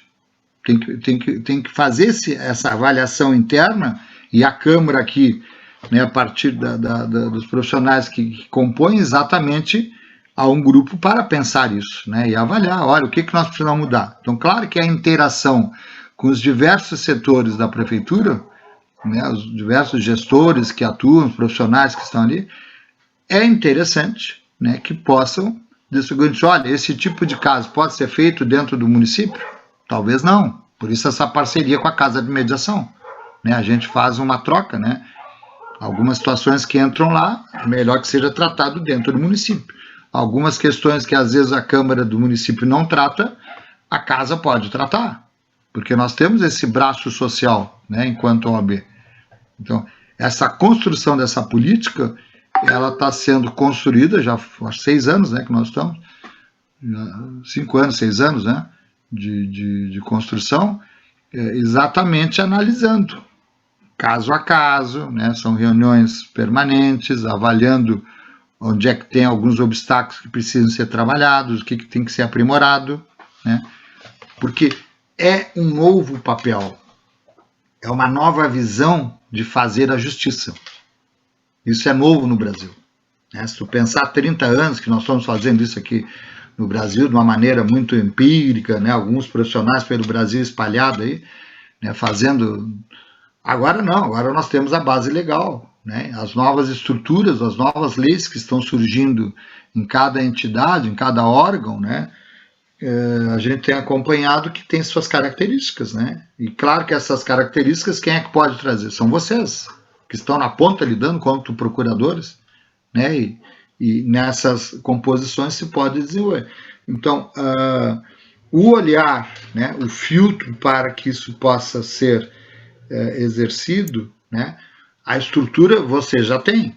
Tem que fazer essa avaliação interna, e a Câmara aqui, né, a partir dos profissionais que compõem, exatamente a um grupo para pensar isso, né, e avaliar, olha, o que nós precisamos mudar. Então, claro que a interação com os diversos setores da prefeitura, né, os diversos gestores que atuam, os profissionais que estão ali, é interessante, né, que possam dizer, olha, esse tipo de caso pode ser feito dentro do município? Talvez não. Por isso essa parceria com a Casa de Mediação. Né? A gente faz uma troca, né? Algumas situações que entram lá, é melhor que seja tratado dentro do município. Algumas questões que às vezes a Câmara do município não trata, a Casa pode tratar. Porque nós temos esse braço social, né, enquanto OAB. Então, essa construção dessa política, ela está sendo construída já há 6 anos, né, que nós estamos, 5 anos, 6 anos, né, de construção, exatamente analisando, caso a caso, né, são reuniões permanentes, avaliando onde é que tem alguns obstáculos que precisam ser trabalhados, o que tem que ser aprimorado, né, porque é um novo papel, é uma nova visão de fazer a justiça. Isso é novo no Brasil. Né? Se tu pensar 30 anos que nós estamos fazendo isso aqui no Brasil, de uma maneira muito empírica, né? Alguns profissionais pelo Brasil espalhado aí, né? Fazendo... Agora não, agora nós temos a base legal, né? As novas estruturas, as novas leis que estão surgindo em cada entidade, em cada órgão, né? A gente tem acompanhado que tem suas características, né? E claro que essas características, quem é que pode trazer? São vocês, que estão na ponta lidando como procuradores, né? E nessas composições se pode desenvolver. Então, o olhar, né? O filtro para que isso possa ser exercido, né? A estrutura você já tem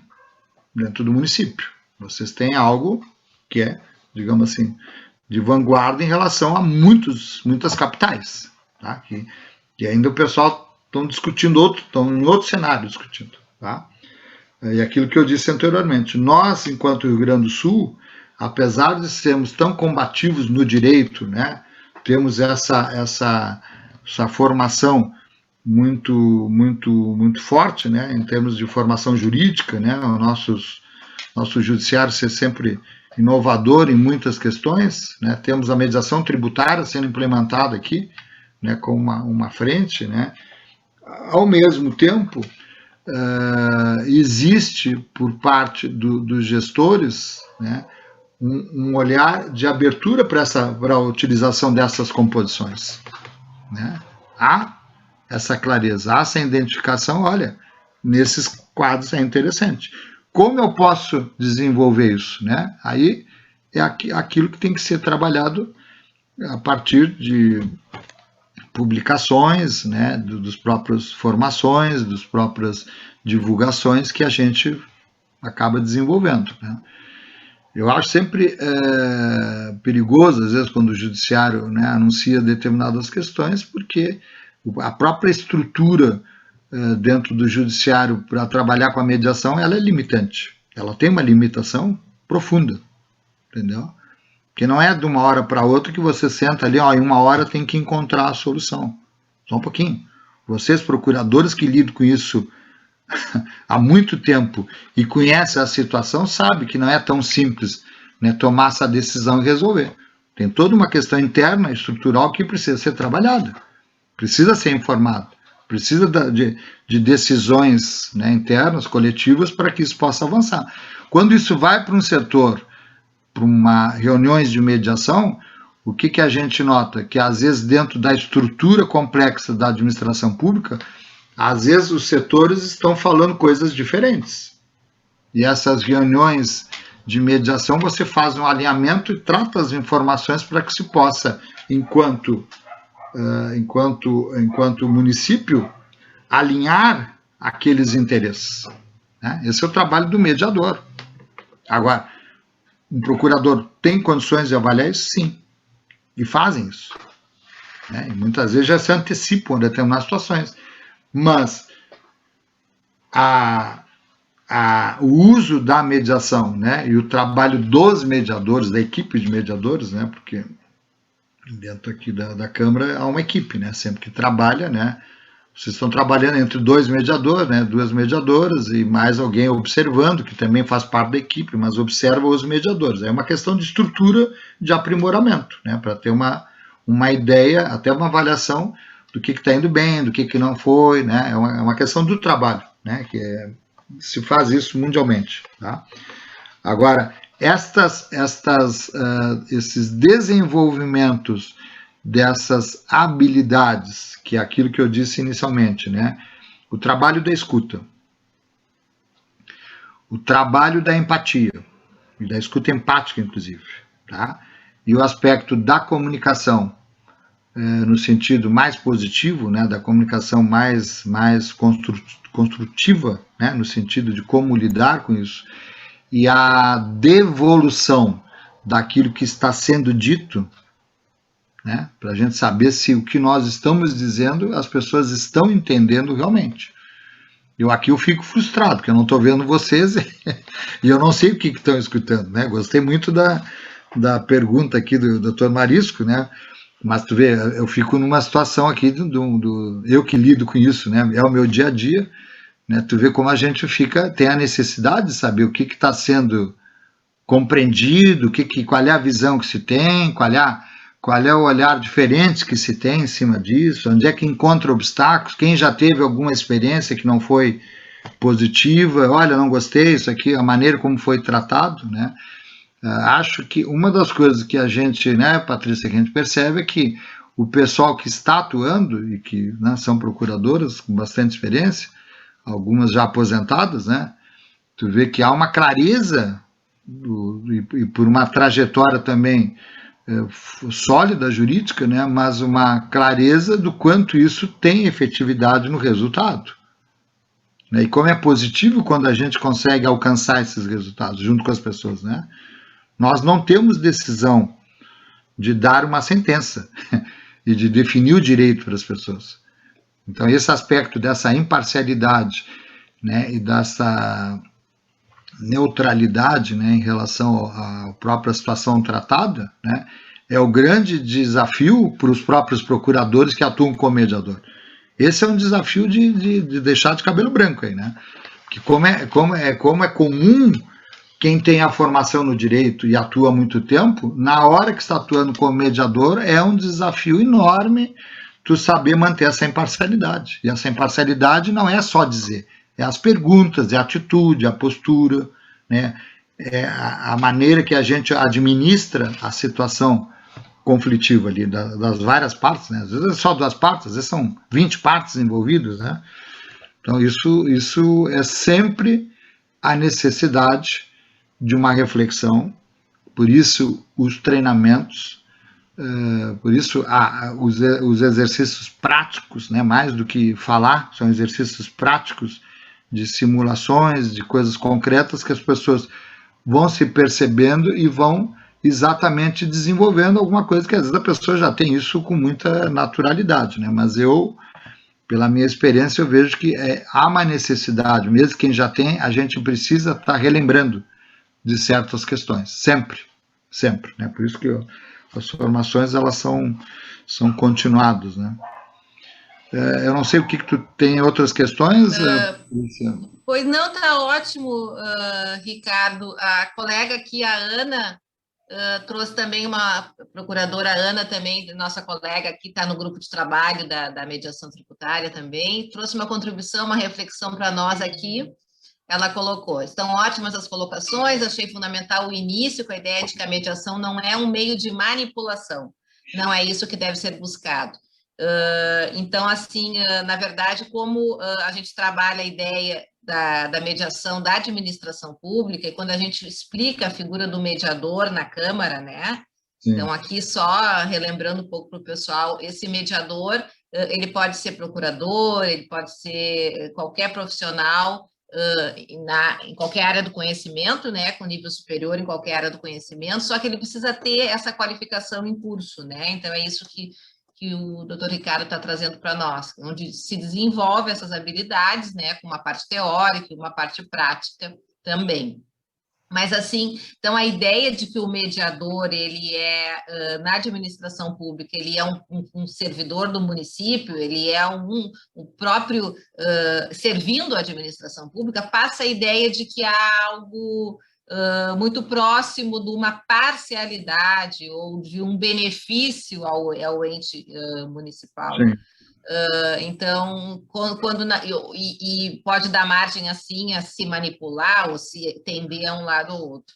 dentro do município. Vocês têm algo que é, digamos assim, de vanguarda em relação a muitas capitais, tá? Que ainda o pessoal estão discutindo estão em outro cenário discutindo, tá? E aquilo que eu disse anteriormente, nós, enquanto Rio Grande do Sul, apesar de sermos tão combativos no direito, né, temos essa formação muito forte, né, em termos de formação jurídica, né, o nosso judiciário ser sempre inovador em muitas questões, né, temos a mediação tributária sendo implementada aqui, né, com uma frente, né, ao mesmo tempo, existe por parte dos gestores, né, um olhar de abertura para a utilização dessas composições. Né? Há essa clareza, há essa identificação, olha, nesses quadros é interessante. Como eu posso desenvolver isso? Né? Aí é aquilo que tem que ser trabalhado a partir de publicações, né, dos próprios formações, das próprias divulgações que a gente acaba desenvolvendo. Né? Eu acho sempre perigoso, às vezes, quando o judiciário, né, anuncia determinadas questões, porque a própria estrutura dentro do judiciário para trabalhar com a mediação, ela é limitante. Ela tem uma limitação profunda, entendeu? Porque não é de uma hora para outra que você senta ali, ó, em uma hora tem que encontrar a solução. Só um pouquinho. Vocês, procuradores que lidam com isso há muito tempo e conhecem a situação, sabem que não é tão simples, né, tomar essa decisão e resolver. Tem toda uma questão interna, estrutural, que precisa ser trabalhada. Precisa ser informado. Precisa de decisões, né, internas, coletivas, para que isso possa avançar. Quando isso vai para um setor, para reuniões de mediação, o que a gente nota? Que às vezes dentro da estrutura complexa da administração pública, às vezes os setores estão falando coisas diferentes. E essas reuniões de mediação, você faz um alinhamento e trata as informações para que se possa, enquanto município, alinhar aqueles interesses. Né? Esse é o trabalho do mediador. Agora, um procurador tem condições de avaliar isso? Sim. E fazem isso. Né? E muitas vezes já se antecipam a determinadas situações. Mas o uso da mediação, né, e o trabalho dos mediadores, da equipe de mediadores, né, porque dentro aqui da Câmara há uma equipe, né, sempre que trabalha, né, vocês estão trabalhando entre 2 mediadores, né, 2 mediadoras e mais alguém observando, que também faz parte da equipe, mas observa os mediadores. É uma questão de estrutura de aprimoramento, né, para ter uma ideia, até uma avaliação do que está indo bem, do que não foi, né, é uma questão do trabalho, né, que se faz isso mundialmente. Tá? Agora, esses desenvolvimentos dessas habilidades, que é aquilo que eu disse inicialmente, né? O trabalho da escuta, o trabalho da empatia, e da escuta empática, inclusive, tá? E o aspecto da comunicação, no sentido mais positivo, né? Da comunicação mais construtiva, né? No sentido de como lidar com isso, e a devolução daquilo que está sendo dito, né, para a gente saber se o que nós estamos dizendo as pessoas estão entendendo realmente. Eu fico frustrado, porque eu não estou vendo vocês e eu não sei o que estão escutando, né? Gostei muito da pergunta aqui do Dr. Marisco, né? Mas tu vê, eu fico numa situação aqui eu que lido com isso, né? É o meu dia a dia, né? Tu vê como a gente tem a necessidade de saber o que está sendo compreendido, qual é a visão que se tem, qual é o olhar diferente que se tem em cima disso, onde é que encontra obstáculos, quem já teve alguma experiência que não foi positiva, olha, não gostei, isso aqui, a maneira como foi tratado, né? Acho que uma das coisas que a gente, né, Patrícia, que a gente percebe é que o pessoal que está atuando, e que, né, são procuradoras com bastante experiência, algumas já aposentadas, né, tu vê que há uma clareza, e por uma trajetória também sólida jurídica, né, mas uma clareza do quanto isso tem efetividade no resultado. Né, e como é positivo quando a gente consegue alcançar esses resultados junto com as pessoas, né? Nós não temos decisão de dar uma sentença e de definir o direito para as pessoas. Então, esse aspecto dessa imparcialidade, né, e dessa neutralidade, né, em relação à própria situação tratada, né, é o grande desafio para os próprios procuradores que atuam como mediador. Esse é um desafio de deixar de cabelo branco aí, né? Que como é comum quem tem a formação no direito e atua há muito tempo, na hora que está atuando como mediador, é um desafio enorme tu saber manter essa imparcialidade. E essa imparcialidade não é só dizer, é as perguntas, é a atitude, a postura, né? É a maneira que a gente administra a situação conflitiva ali, das várias partes, né? Às vezes é só duas partes, às vezes são 20 partes envolvidas, né? Então isso é sempre a necessidade de uma reflexão, por isso os treinamentos, por isso os exercícios práticos, né, mais do que falar, são exercícios práticos de simulações, de coisas concretas que as pessoas vão se percebendo e vão exatamente desenvolvendo alguma coisa que às vezes a pessoa já tem isso com muita naturalidade, né? Mas pela minha experiência, eu vejo que há uma necessidade, mesmo quem já tem, a gente precisa estar relembrando de certas questões, sempre, né? Por isso que as formações, elas são continuadas, né? Eu não sei o que tu tem outras questões, Pois não, tá ótimo, Ricardo. A colega aqui, a Ana, trouxe também uma procuradora, Ana também, nossa colega aqui, está no grupo de trabalho da mediação tributária também, trouxe uma contribuição, uma reflexão para nós aqui. Ela colocou: estão ótimas as colocações, achei fundamental o início com a ideia de que a mediação não é um meio de manipulação, não é isso que deve ser buscado. Então, assim, na verdade, como a gente trabalha a ideia da mediação da administração pública, e quando a gente explica a figura do mediador na Câmara, né? Sim. Então, aqui só relembrando um pouco para o pessoal, esse mediador, ele pode ser procurador, ele pode ser qualquer profissional, em qualquer área do conhecimento, né, com nível superior em qualquer área do conhecimento, só que ele precisa ter essa qualificação em curso, né? Então é isso que o doutor Ricardo está trazendo para nós, onde se desenvolve essas habilidades, né, com uma parte teórica e uma parte prática também. Mas, assim, então a ideia de que o mediador, ele na administração pública, ele é um servidor do município, ele é o próprio servindo a administração pública, passa a ideia de que há algo muito próximo de uma parcialidade ou de um benefício ao ente municipal. Então, e pode dar margem assim a se manipular ou se tender a um lado ou outro.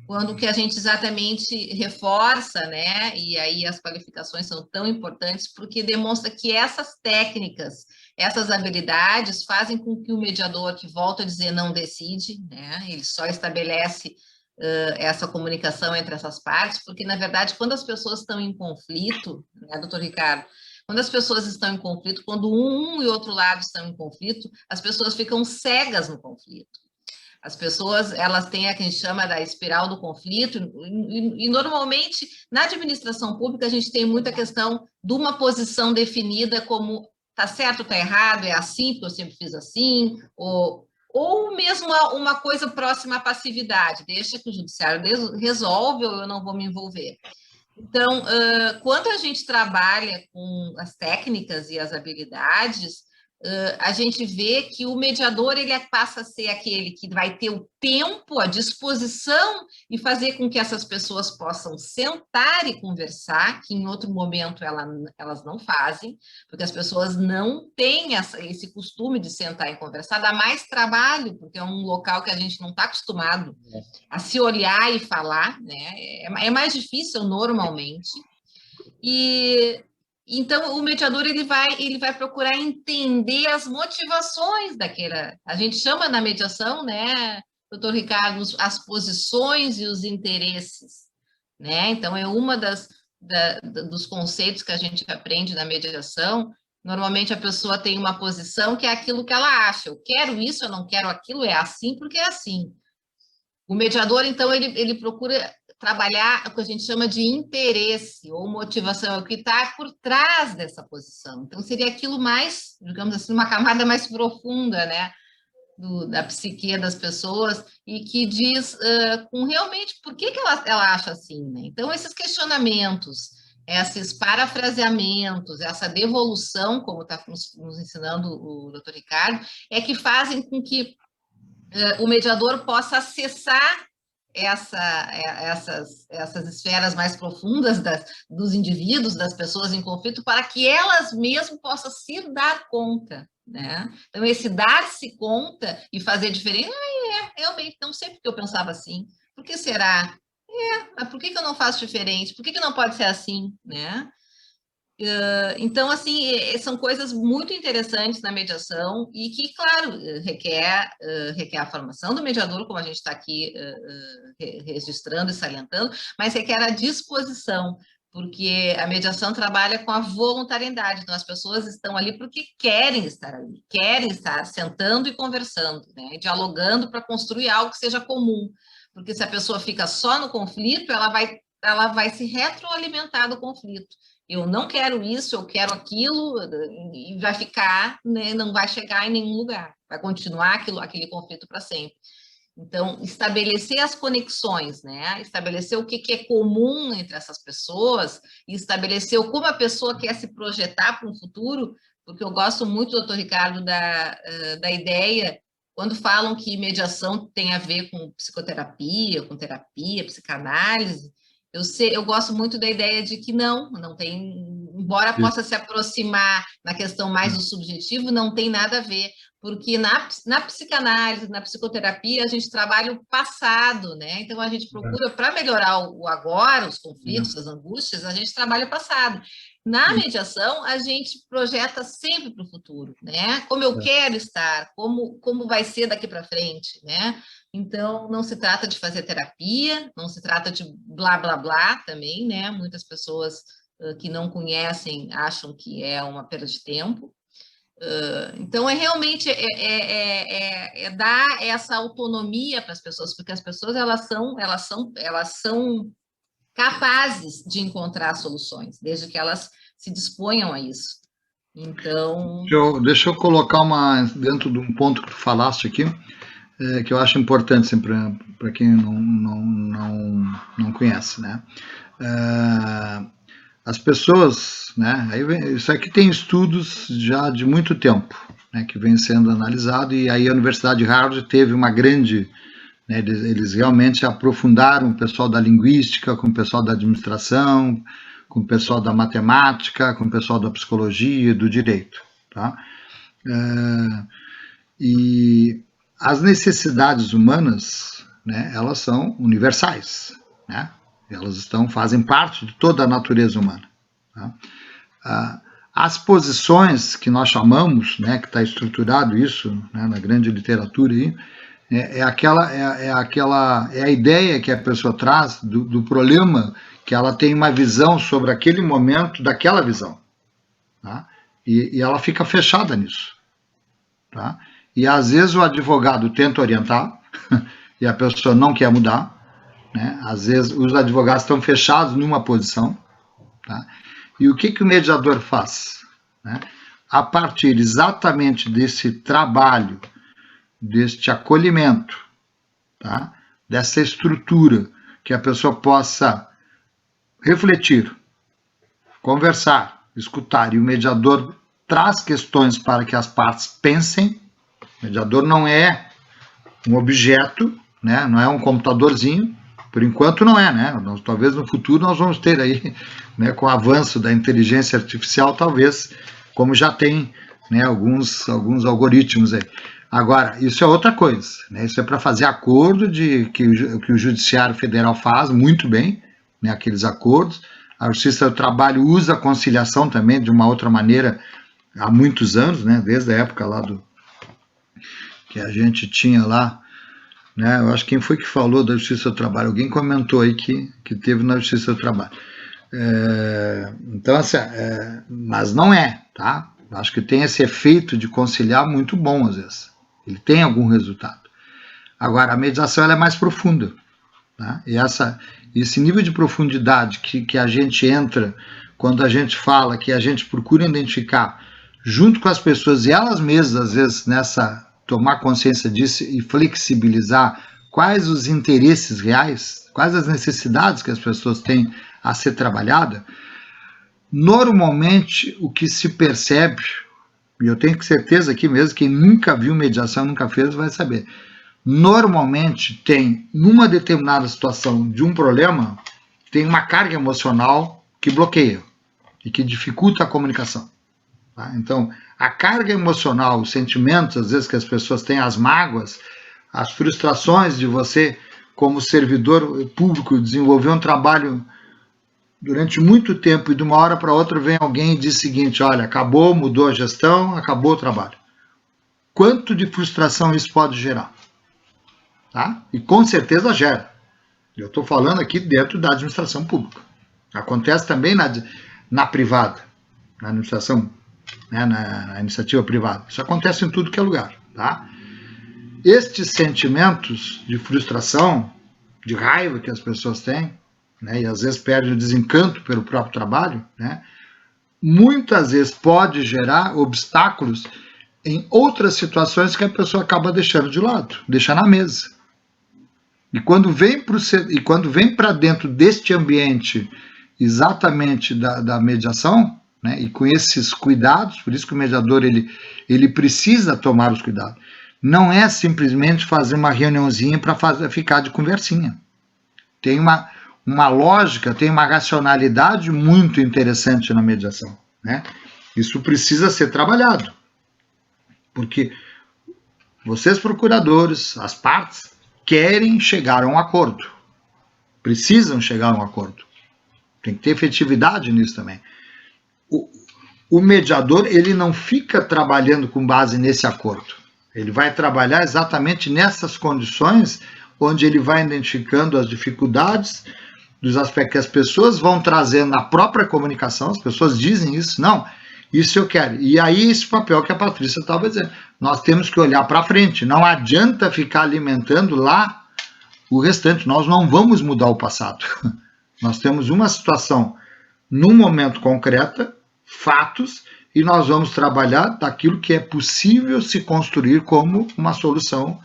Quando que a gente exatamente reforça, né? E aí as qualificações são tão importantes porque demonstra que essas técnicas, essas habilidades fazem com que o mediador, que volta a dizer não decide, né? Ele só estabelece essa comunicação entre essas partes, porque na verdade quando as pessoas estão em conflito, né, doutor Ricardo? Quando as pessoas estão em conflito, quando um e outro lado estão em conflito, as pessoas ficam cegas no conflito. As pessoas, elas têm a que a gente chama da espiral do conflito, e normalmente, na administração pública, a gente tem muita questão de uma posição definida como tá certo, tá errado, é assim, porque eu sempre fiz assim, ou mesmo uma coisa próxima à passividade, deixa que o judiciário resolve ou eu não vou me envolver. Então, quando a gente trabalha com as técnicas e as habilidades, a gente vê que o mediador ele passa a ser aquele que vai ter o tempo, a disposição e fazer com que essas pessoas possam sentar e conversar, que em outro momento elas não fazem, porque as pessoas não têm esse costume de sentar e conversar, dá mais trabalho, porque é um local que a gente não está acostumado a se olhar e falar, né? É mais difícil normalmente. Então, o mediador ele vai procurar entender as motivações daquela. A gente chama na mediação, né, doutor Ricardo, as posições e os interesses, né? Então, é uma dos conceitos que a gente aprende na mediação. Normalmente, a pessoa tem uma posição que é aquilo que ela acha. Eu quero isso, eu não quero aquilo, é assim porque é assim. O mediador, então, ele procura trabalhar o que a gente chama de interesse ou motivação, é o que está por trás dessa posição. Então, seria aquilo mais, digamos assim, uma camada mais profunda, né, da psique das pessoas e que diz com realmente por que ela acha assim, né? Então, esses questionamentos, esses parafraseamentos, essa devolução, como está nos ensinando o doutor Ricardo, é que fazem com que o mediador possa acessar essas esferas mais profundas dos indivíduos, das pessoas em conflito, para que elas mesmas possam se dar conta, né? Então, esse dar-se conta e fazer diferente, realmente, não sei porque eu pensava assim, por que será? Mas por que eu não faço diferente? Por que não pode ser assim, né? Então, assim, são coisas muito interessantes na mediação e que, claro, requer a formação do mediador, como a gente está aqui registrando e salientando, mas requer a disposição, porque a mediação trabalha com a voluntariedade, então as pessoas estão ali porque querem estar ali, querem estar sentando e conversando, né, dialogando para construir algo que seja comum, porque se a pessoa fica só no conflito, ela vai se retroalimentar do conflito. Eu não quero isso, eu quero aquilo, e vai ficar, né, não vai chegar em nenhum lugar, vai continuar aquele conflito para sempre. Então, estabelecer as conexões, né? Estabelecer o que é comum entre essas pessoas e estabelecer como a pessoa quer se projetar para um futuro, porque eu gosto muito, doutor Ricardo, da ideia, quando falam que mediação tem a ver com psicoterapia, com terapia, psicanálise, eu gosto muito da ideia de que não tem, embora possa se aproximar na questão mais do subjetivo, não tem nada a ver, porque na psicanálise, na psicoterapia, a gente trabalha o passado, né? Então, a gente procura, para melhorar o agora, os conflitos, as angústias, a gente trabalha o passado. Na mediação, a gente projeta sempre para o futuro, né? Como eu quero estar, como vai ser daqui para frente, né? Então, não se trata de fazer terapia, não se trata de blá, blá, blá também, né? Muitas pessoas que não conhecem acham que é uma perda de tempo. Então, realmente dar essa autonomia para as pessoas, porque as pessoas elas são capazes de encontrar soluções, desde que elas se disponham a isso. Então... Deixa eu colocar dentro de um ponto que tu falaste aqui, que eu acho importante sempre para quem não conhece, né? As pessoas, né? Isso aqui tem estudos já de muito tempo, né, que vem sendo analisado, e aí a Universidade de Harvard teve uma grande, né, eles realmente aprofundaram o pessoal da linguística com o pessoal da administração, com o pessoal da matemática, com o pessoal da psicologia, do direito. Tá? E as necessidades humanas, né, elas são universais, né? Elas fazem parte de toda a natureza humana. Tá? As posições que nós chamamos, né, que está estruturado isso, né, na grande literatura aí, é a ideia que a pessoa traz do problema, que ela tem uma visão sobre aquele momento daquela visão, tá? E ela fica fechada nisso, tá? E às vezes o advogado tenta orientar e a pessoa não quer mudar, né? Às vezes os advogados estão fechados numa posição, tá? E o que o mediador faz, né? A partir exatamente desse trabalho, deste acolhimento, tá? Dessa estrutura, que a pessoa possa refletir, conversar, escutar, e o mediador traz questões para que as partes pensem. O mediador não é um objeto, né? Não é um computadorzinho, por enquanto não é, né? Talvez no futuro nós vamos ter aí, né, com o avanço da inteligência artificial, talvez, como já tem, né, alguns algoritmos aí. Agora, isso é outra coisa, né? Isso é para fazer acordo que o Judiciário Federal faz muito bem, né, aqueles acordos. A Justiça do Trabalho usa a conciliação também de uma outra maneira há muitos anos, né, desde a época lá que a gente tinha lá, né, eu acho que quem foi que falou da Justiça do Trabalho, alguém comentou aí que teve na Justiça do Trabalho. Então, assim, mas não é, tá? Acho que tem esse efeito de conciliar muito bom, às vezes. Ele tem algum resultado. Agora, a mediação ela é mais profunda, tá? E esse nível de profundidade que a gente entra quando a gente fala, que a gente procura identificar junto com as pessoas e elas mesmas, às vezes, tomar consciência disso e flexibilizar quais os interesses reais, quais as necessidades que as pessoas têm a ser trabalhada, normalmente o que se percebe, e eu tenho certeza aqui mesmo, quem nunca viu mediação, nunca fez, vai saber, normalmente tem, numa determinada situação de um problema, tem uma carga emocional que bloqueia e que dificulta a comunicação. Tá? Então, a carga emocional, os sentimentos, às vezes, que as pessoas têm, as mágoas, as frustrações de você, como servidor público, desenvolver um trabalho durante muito tempo e de uma hora para outra vem alguém e diz o seguinte: olha, acabou, mudou a gestão, acabou o trabalho. Quanto de frustração isso pode gerar? Tá? E com certeza gera. Eu estou falando aqui dentro da administração pública. Acontece também na privada, na administração, né, na iniciativa privada. Isso acontece em tudo que é lugar. Tá? Estes sentimentos de frustração, de raiva que as pessoas têm, né, e às vezes perdem o desencanto pelo próprio trabalho, né, muitas vezes pode gerar obstáculos em outras situações que a pessoa acaba deixando de lado, deixando na mesa. E quando vem para dentro deste ambiente exatamente da mediação, né, e com esses cuidados, por isso que o mediador ele precisa tomar os cuidados. Não é simplesmente fazer uma reuniãozinha para ficar de conversinha. Tem uma lógica, tem uma racionalidade muito interessante na mediação, né? Isso precisa ser trabalhado, porque vocês procuradores, as partes, querem chegar a um acordo, precisam chegar a um acordo, tem que ter efetividade nisso também. O mediador, ele não fica trabalhando com base nesse acordo, ele vai trabalhar exatamente nessas condições, onde ele vai identificando as dificuldades dos aspectos que as pessoas vão trazendo na própria comunicação, as pessoas dizem isso, não, isso eu quero. E aí esse papel que a Patrícia estava dizendo, nós temos que olhar para frente, não adianta ficar alimentando lá o restante, nós não vamos mudar o passado. Nós temos uma situação, num momento concreta, fatos, e nós vamos trabalhar daquilo que é possível se construir como uma solução,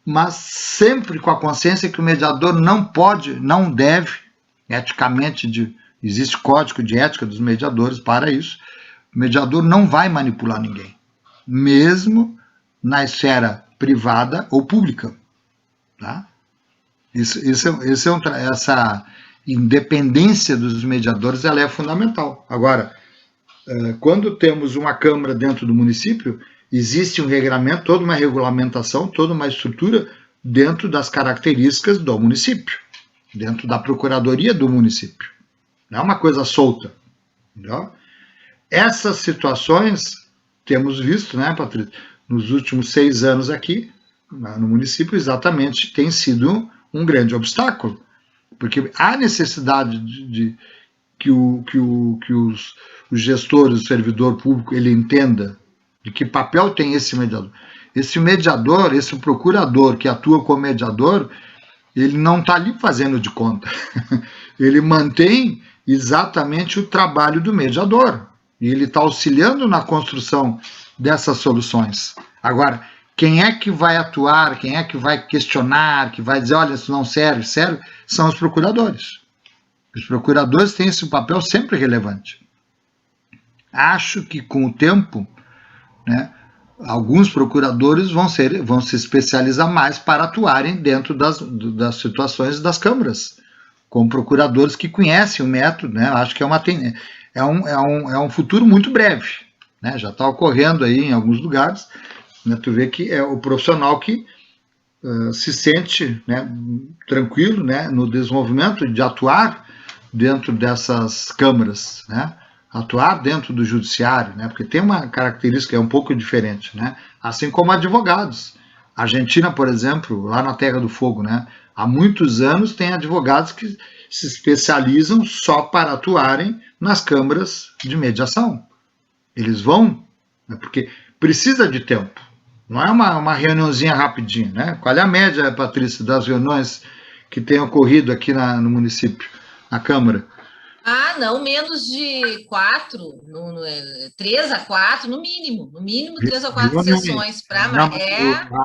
mas sempre com a consciência que o mediador não pode, não deve, eticamente, existe código de ética dos mediadores para isso, o mediador não vai manipular ninguém, mesmo na esfera privada ou pública. Tá? independência dos mediadores, ela é fundamental. Agora, quando temos uma Câmara dentro do município, existe um regramento, toda uma regulamentação, toda uma estrutura dentro das características do município, dentro da procuradoria do município. Não é uma coisa solta. Entendeu? Essas situações temos visto, né, Patrícia, nos últimos 6 anos aqui, no município, exatamente tem sido um grande obstáculo, porque há necessidade de que os gestores, o servidor público, ele entenda de que papel tem esse mediador. Esse mediador, esse procurador que atua como mediador, ele não está ali fazendo de conta. Ele mantém exatamente o trabalho do mediador. E ele está auxiliando na construção dessas soluções. Agora, quem é que vai atuar, quem é que vai questionar, que vai dizer, olha, isso não serve, são os procuradores. Os procuradores têm esse papel sempre relevante. Acho que com o tempo, né, alguns procuradores vão se especializar mais para atuarem dentro das situações das câmaras, com procuradores que conhecem o método, né? Acho que é um futuro muito breve, né? Já está ocorrendo aí em alguns lugares, né? Tu vê que é o profissional que se sente, né, tranquilo, né, no desenvolvimento de atuar dentro dessas câmaras, né? Atuar dentro do judiciário, né? Porque tem uma característica um pouco diferente, né? Assim como advogados. A Argentina, por exemplo, lá na Terra do Fogo, né? Há muitos anos tem advogados que se especializam só para atuarem nas câmaras de mediação. Eles vão, né? Porque precisa de tempo. Não é uma reuniãozinha rapidinha, né? Qual é a média, Patrícia, das reuniões que tem ocorrido aqui no município, na Câmara? Ah, não, menos de 4, 3 a 4, no mínimo 3 a 4 sessões.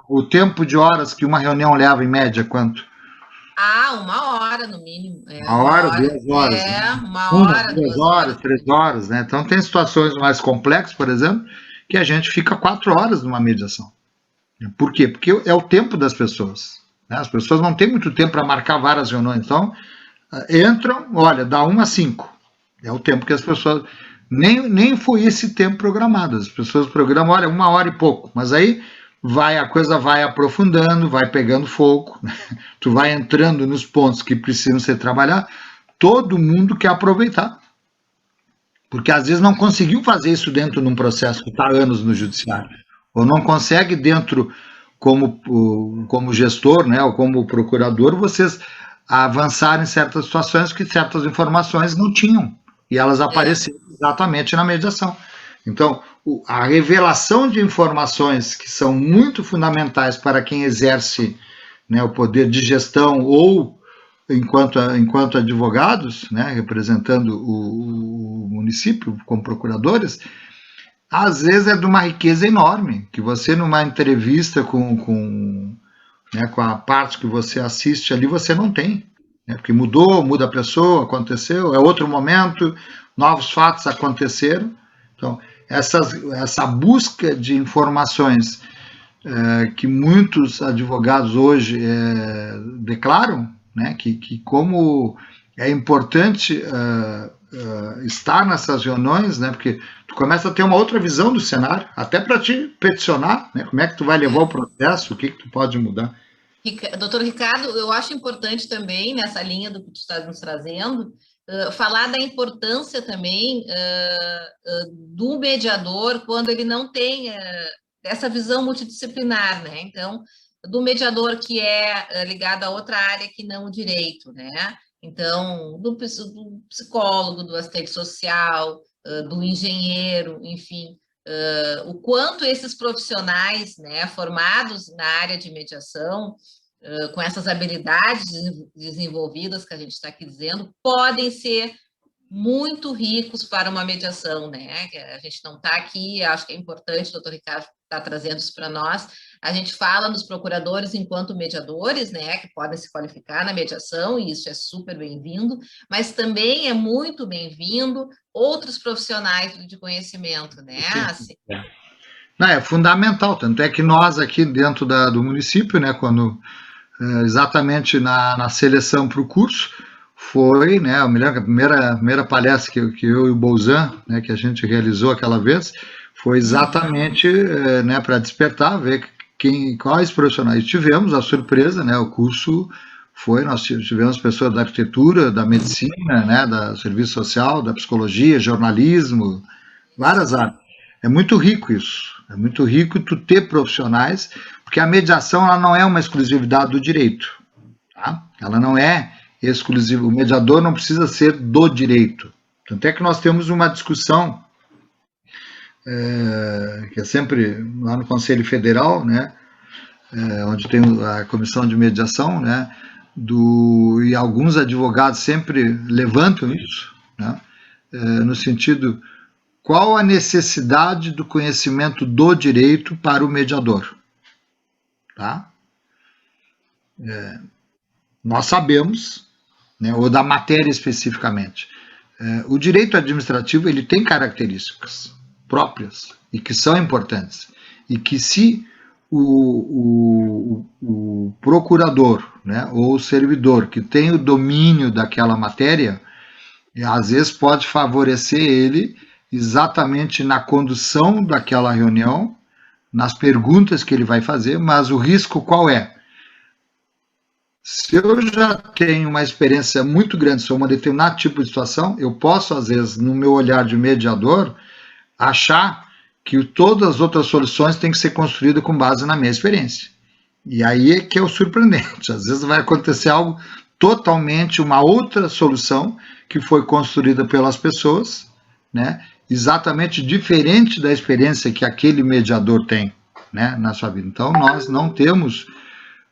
O tempo de horas que uma reunião leva, em média, quanto? Ah, 1 hora no mínimo. Uma hora, 2 horas. É, 1 hora, 2 horas, 3 horas, né? Então tem situações mais complexas, por exemplo, que a gente fica 4 horas numa mediação. Por quê? Porque é o tempo das pessoas, né? As pessoas não têm muito tempo para marcar várias reuniões, então entram, olha, dá 1 a 5. É o tempo que as pessoas... Nem foi esse tempo programado. As pessoas programam, olha, 1 hora e pouco. Mas aí a coisa vai aprofundando, vai pegando fogo, né? Tu vai entrando nos pontos que precisam ser trabalhados. Todo mundo quer aproveitar. Porque às vezes não conseguiu fazer isso dentro de um processo que está há anos no judiciário. Ou não consegue dentro, como gestor, né, ou como procurador, vocês avançar em certas situações que certas informações não tinham, e elas apareceram exatamente na mediação. Então, a revelação de informações que são muito fundamentais para quem exerce, né, o poder de gestão ou enquanto advogados, né, representando o município como procuradores, às vezes é de uma riqueza enorme, que você numa entrevista com a parte que você assiste ali, você não tem, né? Porque muda a pessoa, aconteceu, é outro momento, novos fatos aconteceram. Então, essa busca de informações que muitos advogados hoje declaram, né, que como é importante estar nessas reuniões, né, porque tu começa a ter uma outra visão do cenário, até para te peticionar, né, como é que tu vai levar o processo, o que tu pode mudar. Doutor Ricardo, eu acho importante também, nessa linha do que tu está nos trazendo, falar da importância também do mediador quando ele não tem essa visão multidisciplinar, né? Então, do mediador que é ligado a outra área que não o direito, né? Então, do psicólogo, do assistente social, do engenheiro, enfim, o quanto esses profissionais, né, formados na área de mediação, com essas habilidades desenvolvidas que a gente está aqui dizendo, podem ser muito ricos para uma mediação, né? A gente não está aqui, acho que é importante, o doutor Ricardo está trazendo isso para nós. A gente fala nos procuradores enquanto mediadores, né, que podem se qualificar na mediação, e isso é super bem-vindo, mas também é muito bem-vindo outros profissionais de conhecimento, né? Assim. Não, é fundamental, tanto é que nós aqui dentro do município, né, quando exatamente na seleção para o curso, foi, né, eu me lembro que a primeira palestra que eu e o Bolzan, né, que a gente realizou aquela vez, foi exatamente né, para despertar, ver quais profissionais tivemos. A surpresa, né, o curso nós tivemos pessoas da arquitetura, da medicina, né, do serviço social, da psicologia, jornalismo, várias áreas. É muito rico isso, é muito rico tu ter profissionais, porque a mediação ela não é uma exclusividade do direito, tá? Ela não é exclusiva, o mediador não precisa ser do direito. Tanto é que nós temos uma discussão, que é sempre lá no Conselho Federal, né, onde tem a comissão de mediação, né, e alguns advogados sempre levantam isso, né, no sentido, qual a necessidade do conhecimento do direito para o mediador? Tá? Nós sabemos, né, ou da matéria especificamente, o direito administrativo ele tem características próprias e que são importantes, e que se o procurador, né, ou o servidor que tem o domínio daquela matéria, às vezes pode favorecer ele exatamente na condução daquela reunião, nas perguntas que ele vai fazer, mas o risco qual é? Se eu já tenho uma experiência muito grande sobre um determinado tipo de situação, eu posso, às vezes, no meu olhar de mediador, achar que todas as outras soluções têm que ser construídas com base na minha experiência. E aí é que é o surpreendente. Às vezes vai acontecer algo totalmente, uma outra solução que foi construída pelas pessoas, né, exatamente diferente da experiência que aquele mediador tem, né, na sua vida. Então, nós não temos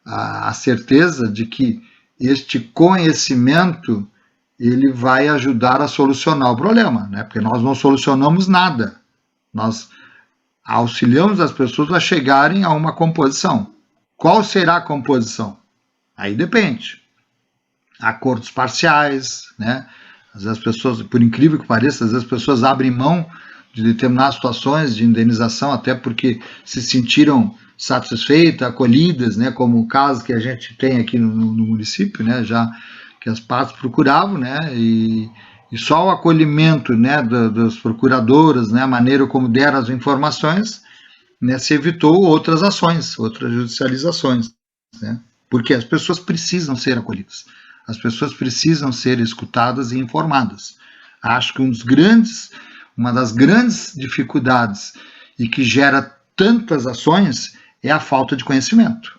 a certeza de que este conhecimento ele vai ajudar a solucionar o problema, né, porque nós não solucionamos nada. Nós auxiliamos as pessoas a chegarem a uma composição. Qual será a composição? Aí depende. Acordos parciais, né? Às vezes as pessoas, por incrível que pareça, às vezes as pessoas abrem mão de determinadas situações de indenização, até porque se sentiram satisfeitas, acolhidas, né? Como o caso que a gente tem aqui no município, né? Já que as partes procuravam, né? E só o acolhimento, né, das procuradoras, né, a maneira como deram as informações, né, se evitou outras ações, outras judicializações, né, porque as pessoas precisam ser acolhidas, as pessoas precisam ser escutadas e informadas. Acho que uma das grandes dificuldades e que gera tantas ações é a falta de conhecimento,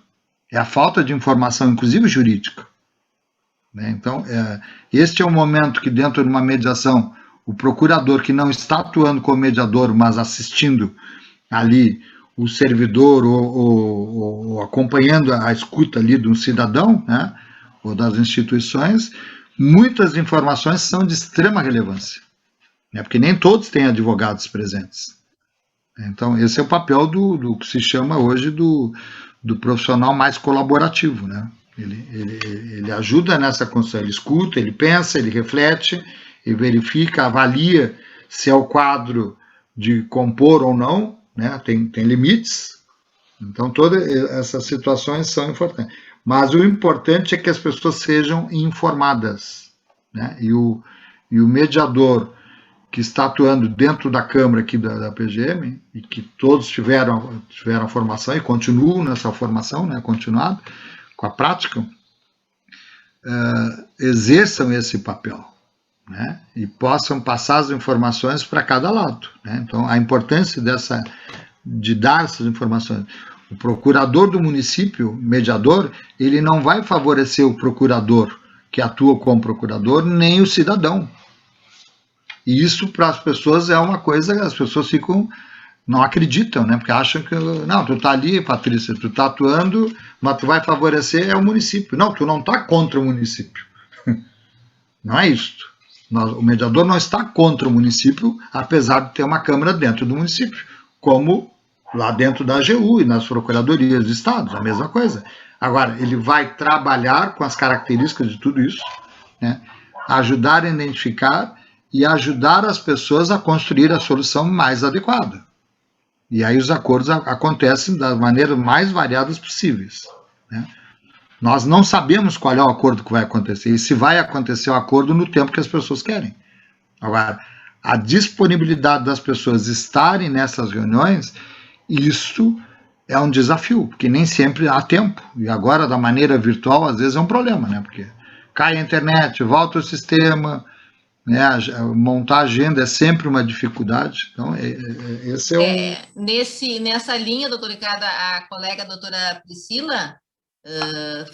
é a falta de informação, inclusive jurídica. Então, este é o momento que dentro de uma mediação, o procurador que não está atuando como mediador, mas assistindo ali o servidor ou acompanhando a escuta ali de um cidadão, né, ou das instituições, muitas informações são de extrema relevância, né, porque nem todos têm advogados presentes. Então, esse é o papel do que se chama hoje do profissional mais colaborativo, né? Ele ajuda nessa construção, ele escuta, ele pensa, ele reflete, ele verifica, avalia se é o quadro de compor ou não, né? Tem limites. Então, todas essas situações são importantes. Mas o importante é que as pessoas sejam informadas, né? E o mediador que está atuando dentro da Câmara aqui da PGM, e que todos tiveram formação e continuam nessa formação, né? Continuada, com a prática, exerçam esse papel, né, e possam passar as informações para cada lado, né. Então, a importância de dar essas informações. O procurador do município, mediador, ele não vai favorecer o procurador que atua como procurador, nem o cidadão. E isso, para as pessoas, é uma coisa que as pessoas não acreditam, né? Porque acham que, não, tu está ali, Patrícia, tu está atuando, mas tu vai favorecer o município. Não, tu não está contra o município. Não é isso. O mediador não está contra o município, apesar de ter uma Câmara dentro do município, como lá dentro da AGU e nas procuradorias do Estado, a mesma coisa. Agora, ele vai trabalhar com as características de tudo isso, né? Ajudar a identificar e ajudar as pessoas a construir a solução mais adequada. E aí os acordos acontecem das maneiras mais variadas possíveis, né? Nós não sabemos qual é o acordo que vai acontecer e se vai acontecer o acordo no tempo que as pessoas querem. Agora, a disponibilidade das pessoas estarem nessas reuniões, isso é um desafio, porque nem sempre há tempo. E agora, da maneira virtual, às vezes é um problema, né? Porque cai a internet, volta o sistema, né? Montar agenda é sempre uma dificuldade. Então, esse é Nessa linha, doutor Ricardo, a colega doutora Priscila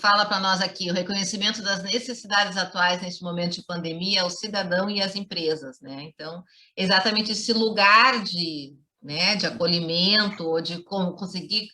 fala para nós aqui o reconhecimento das necessidades atuais neste momento de pandemia ao cidadão e às empresas, né? Então, exatamente esse lugar de acolhimento, ou de como conseguir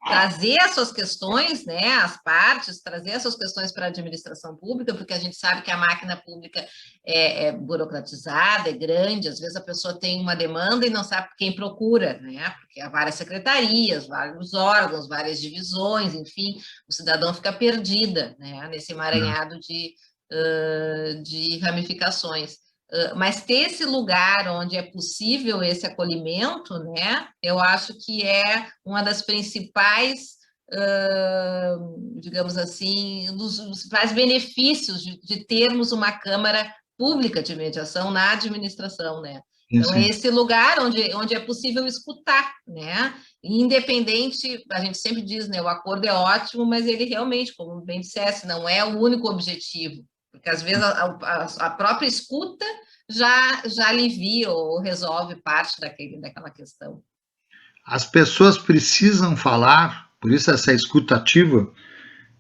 trazer as suas questões, né, as partes, trazer as suas questões para a administração pública, porque a gente sabe que a máquina pública é burocratizada, é grande, às vezes a pessoa tem uma demanda e não sabe quem procura, né, porque há várias secretarias, vários órgãos, várias divisões, enfim, o cidadão fica perdida, né, nesse emaranhado de ramificações. Mas ter esse lugar onde é possível esse acolhimento, né, eu acho que é uma das principais, digamos assim, dos principais benefícios de termos uma Câmara Pública de Mediação na administração, né? Então, é esse lugar onde é possível escutar, né? Independente, a gente sempre diz, né, o acordo é ótimo, mas ele realmente, como bem dissesse, não é o único objetivo. Porque, às vezes, a própria escuta já alivia ou resolve parte daquela questão. As pessoas precisam falar, por isso essa escuta ativa,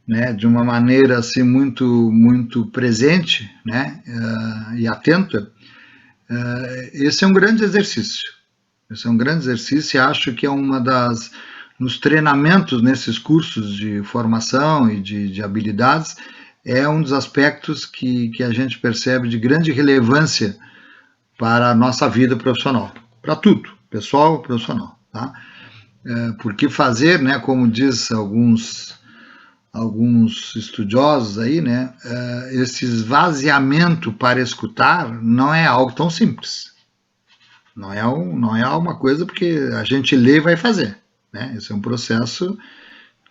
né, de uma maneira assim, muito presente, né, e atenta. Esse é um grande exercício. Esse é um grande exercício e acho que é nos treinamentos, nesses cursos de formação e de habilidades, é um dos aspectos que a gente percebe de grande relevância para a nossa vida profissional, para tudo, pessoal e profissional, tá? Porque fazer, né, como diz alguns estudiosos aí, né, esse esvaziamento para escutar não é algo tão simples, não é uma coisa porque a gente lê e vai fazer, né? Esse é um processo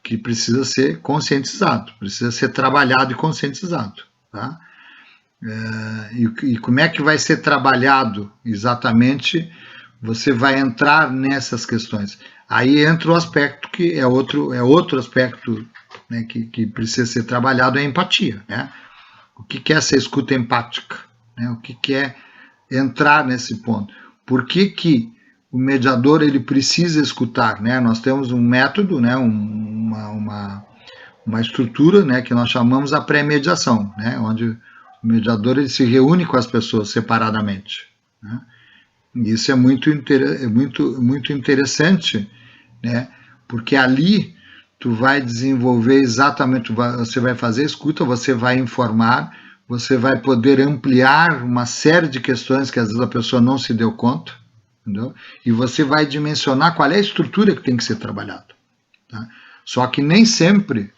que precisa ser conscientizado, precisa ser trabalhado e conscientizado, tá? E como é que vai ser trabalhado exatamente? Você vai entrar nessas questões. Aí entra o aspecto que é outro aspecto, né, que precisa ser trabalhado, é a empatia, né? O que é essa escuta empática, né? O que é entrar nesse ponto? Por que o mediador ele precisa escutar, né? Nós temos um método, né, uma estrutura, né, que nós chamamos a pré-mediação, né, onde o mediador ele se reúne com as pessoas separadamente, né? E isso é muito interessante, né, porque ali tu vai desenvolver exatamente, você vai fazer escuta, você vai informar, você vai poder ampliar uma série de questões que às vezes a pessoa não se deu conta, entendeu? E você vai dimensionar qual é a estrutura que tem que ser trabalhada, tá? Só que nem sempre,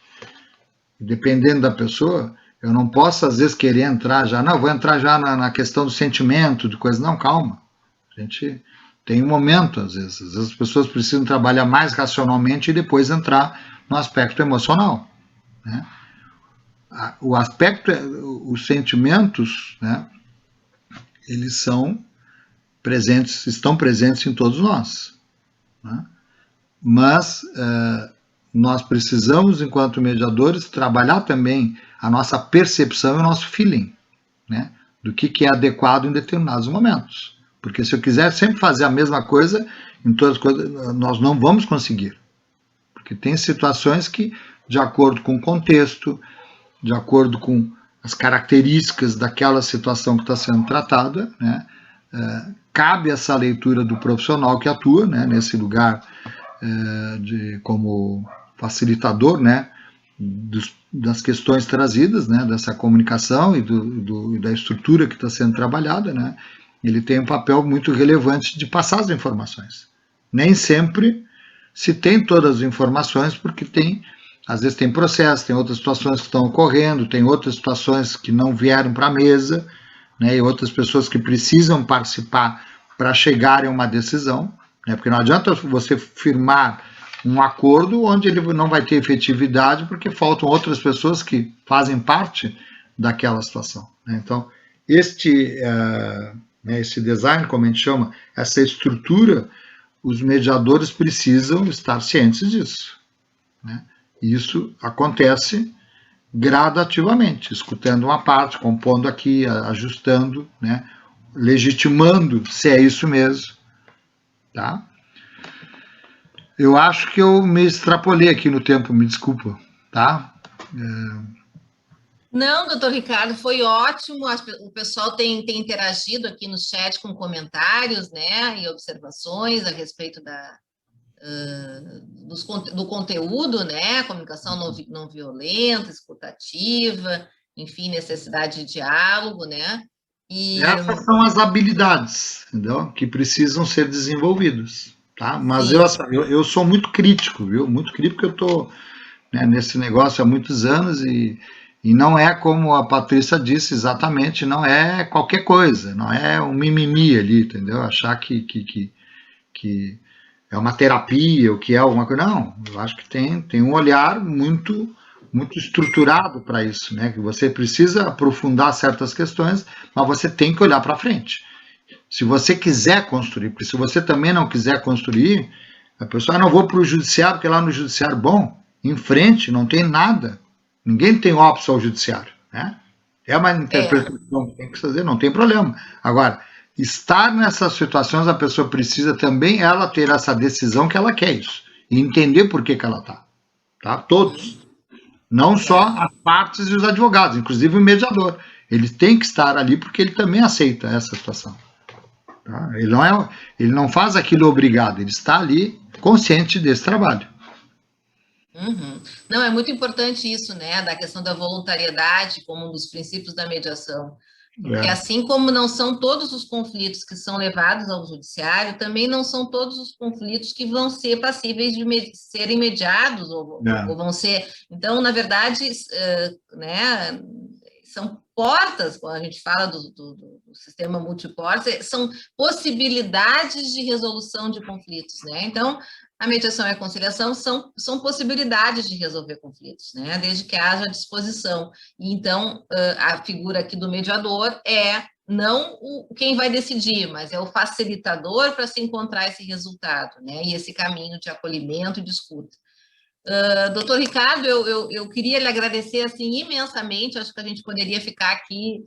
dependendo da pessoa, eu não posso às vezes querer entrar já, não, vou entrar já na questão do sentimento, de coisa, não, calma, a gente tem um momento às vezes as pessoas precisam trabalhar mais racionalmente e depois entrar no aspecto emocional, né? O aspecto, os sentimentos, né, eles estão presentes em todos nós, né? Mas nós precisamos, enquanto mediadores, trabalhar também a nossa percepção e o nosso feeling, né, do que é adequado em determinados momentos. Porque se eu quiser sempre fazer a mesma coisa, em todas as coisas, nós não vamos conseguir. Porque tem situações que, de acordo com o contexto, de acordo com as características daquela situação que está sendo tratada, né, cabe essa leitura do profissional que atua, né, nesse lugar como facilitador, né, das questões trazidas, né, dessa comunicação e da estrutura que está sendo trabalhada, né, ele tem um papel muito relevante de passar as informações. Nem sempre se tem todas as informações, porque às vezes tem processo, tem outras situações que estão ocorrendo, tem outras situações que não vieram para a mesa, né, e outras pessoas que precisam participar para chegarem a uma decisão, né, porque não adianta você firmar um acordo onde ele não vai ter efetividade porque faltam outras pessoas que fazem parte daquela situação, né? Então, esse design, como a gente chama, essa estrutura, os mediadores precisam estar cientes disso, né? Isso acontece gradativamente, escutando uma parte, compondo aqui, ajustando, né? Legitimando se é isso mesmo, tá? Eu acho que eu me extrapolei aqui no tempo, me desculpa, tá? Não, doutor Ricardo, foi ótimo. O pessoal tem interagido aqui no chat com comentários, né, e observações a respeito do conteúdo, né, comunicação não violenta, escutativa, enfim, necessidade de diálogo, né? E essas são as habilidades, entendeu? Que precisam ser desenvolvidas, tá? Mas eu sou muito crítico, viu? Muito crítico, porque eu estou, né, nesse negócio há muitos anos e não é como a Patrícia disse exatamente, não é qualquer coisa, não é um mimimi ali, entendeu? Achar que é uma terapia, ou que é alguma coisa. Não, eu acho que tem um olhar muito estruturado para isso, né? Que você precisa aprofundar certas questões, mas você tem que olhar para frente. Se você quiser construir, porque se você também não quiser construir, a pessoa, não vou para o judiciário, porque lá no judiciário, bom, em frente não tem nada, ninguém tem óbice ao judiciário, né? É uma interpretação que tem que fazer, não tem problema. Agora, estar nessas situações, a pessoa precisa também ela ter essa decisão que ela quer isso, e entender por que ela está, tá? Todos. Não só as partes e os advogados, inclusive o mediador. Ele tem que estar ali porque ele também aceita essa situação. Tá? Ele não faz aquilo obrigado, ele está ali consciente desse trabalho. Uhum. Não, é muito importante isso, né, da questão da voluntariedade como um dos princípios da mediação. Porque assim como não são todos os conflitos que são levados ao judiciário, também não são todos os conflitos que vão ser passíveis de serem mediados ou vão ser... Então, na verdade, né, são portas, quando a gente fala do sistema multiportas, são possibilidades de resolução de conflitos, né? Então, a mediação e a conciliação são possibilidades de resolver conflitos, né? Desde que haja disposição. E, então, a figura aqui do mediador é não quem vai decidir, mas é o facilitador para se encontrar esse resultado, né? E esse caminho de acolhimento e de escuta. Doutor Ricardo, eu queria lhe agradecer assim, imensamente, acho que a gente poderia ficar aqui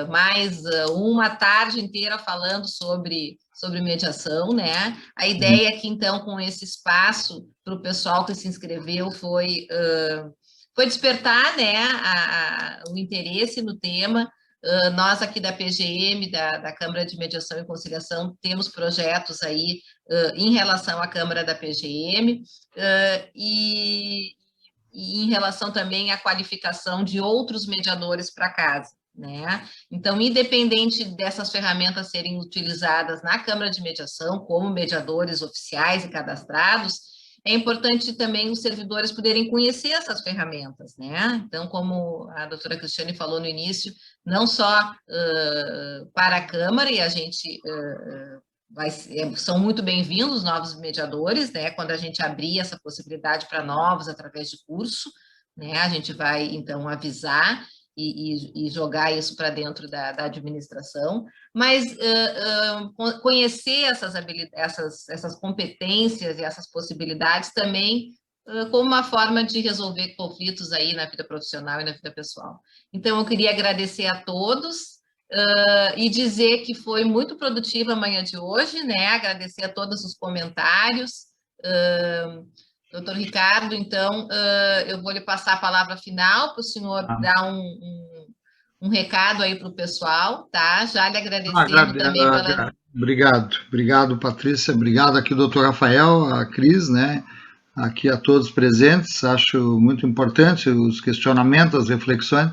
mais uma tarde inteira falando sobre mediação, né? A ideia é que, então, com esse espaço para o pessoal que se inscreveu foi despertar, né, o interesse no tema. Nós aqui da PGM, da Câmara de Mediação e Conciliação, temos projetos aí em relação à Câmara da PGM e em relação também à qualificação de outros mediadores para casa, né? Então, independente dessas ferramentas serem utilizadas na Câmara de Mediação como mediadores oficiais e cadastrados, é importante também os servidores poderem conhecer essas ferramentas, né? Então, como a doutora Cristiane falou no início, não só para a Câmara, e a gente são muito bem-vindos novos mediadores, né? Quando a gente abrir essa possibilidade para novos através de curso, né? A gente vai, então, avisar e jogar isso para dentro da administração, mas conhecer essas competências e essas possibilidades também como uma forma de resolver conflitos aí na vida profissional e na vida pessoal. Então, eu queria agradecer a todos e dizer que foi muito produtiva a manhã de hoje, né? Agradecer a todos os comentários. Doutor Ricardo, então, eu vou lhe passar a palavra final para o senhor dar um recado aí para o pessoal, tá? Já lhe agradecendo também pela... Obrigado, Patrícia, obrigado aqui, doutor Rafael, a Cris, né? Aqui a todos presentes, acho muito importante os questionamentos, as reflexões,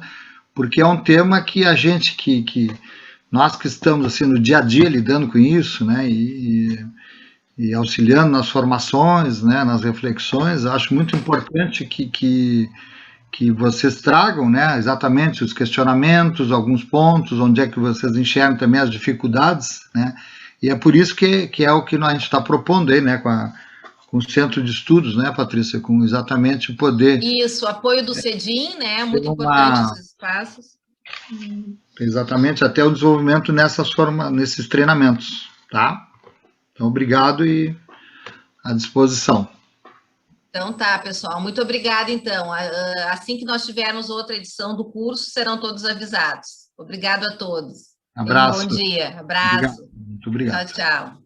porque é um tema que a gente, nós que estamos assim no dia a dia lidando com isso, né? E auxiliando nas formações, né, nas reflexões, acho muito importante que vocês tragam, né, exatamente os questionamentos, alguns pontos, onde é que vocês enxergam também as dificuldades, né, e é por isso que é o que a gente está propondo aí, né, com o centro de estudos, né, Patrícia, com exatamente o poder... Isso, apoio do CEDIM, né, muito importante esses espaços. Exatamente, até o desenvolvimento nesses treinamentos, tá? Então, obrigado e à disposição. Então tá, pessoal, muito obrigada, então. Assim que nós tivermos outra edição do curso, serão todos avisados. Obrigado a todos. Abraço. Bom dia, abraço. Obrigado. Muito obrigado. Tchau, tchau.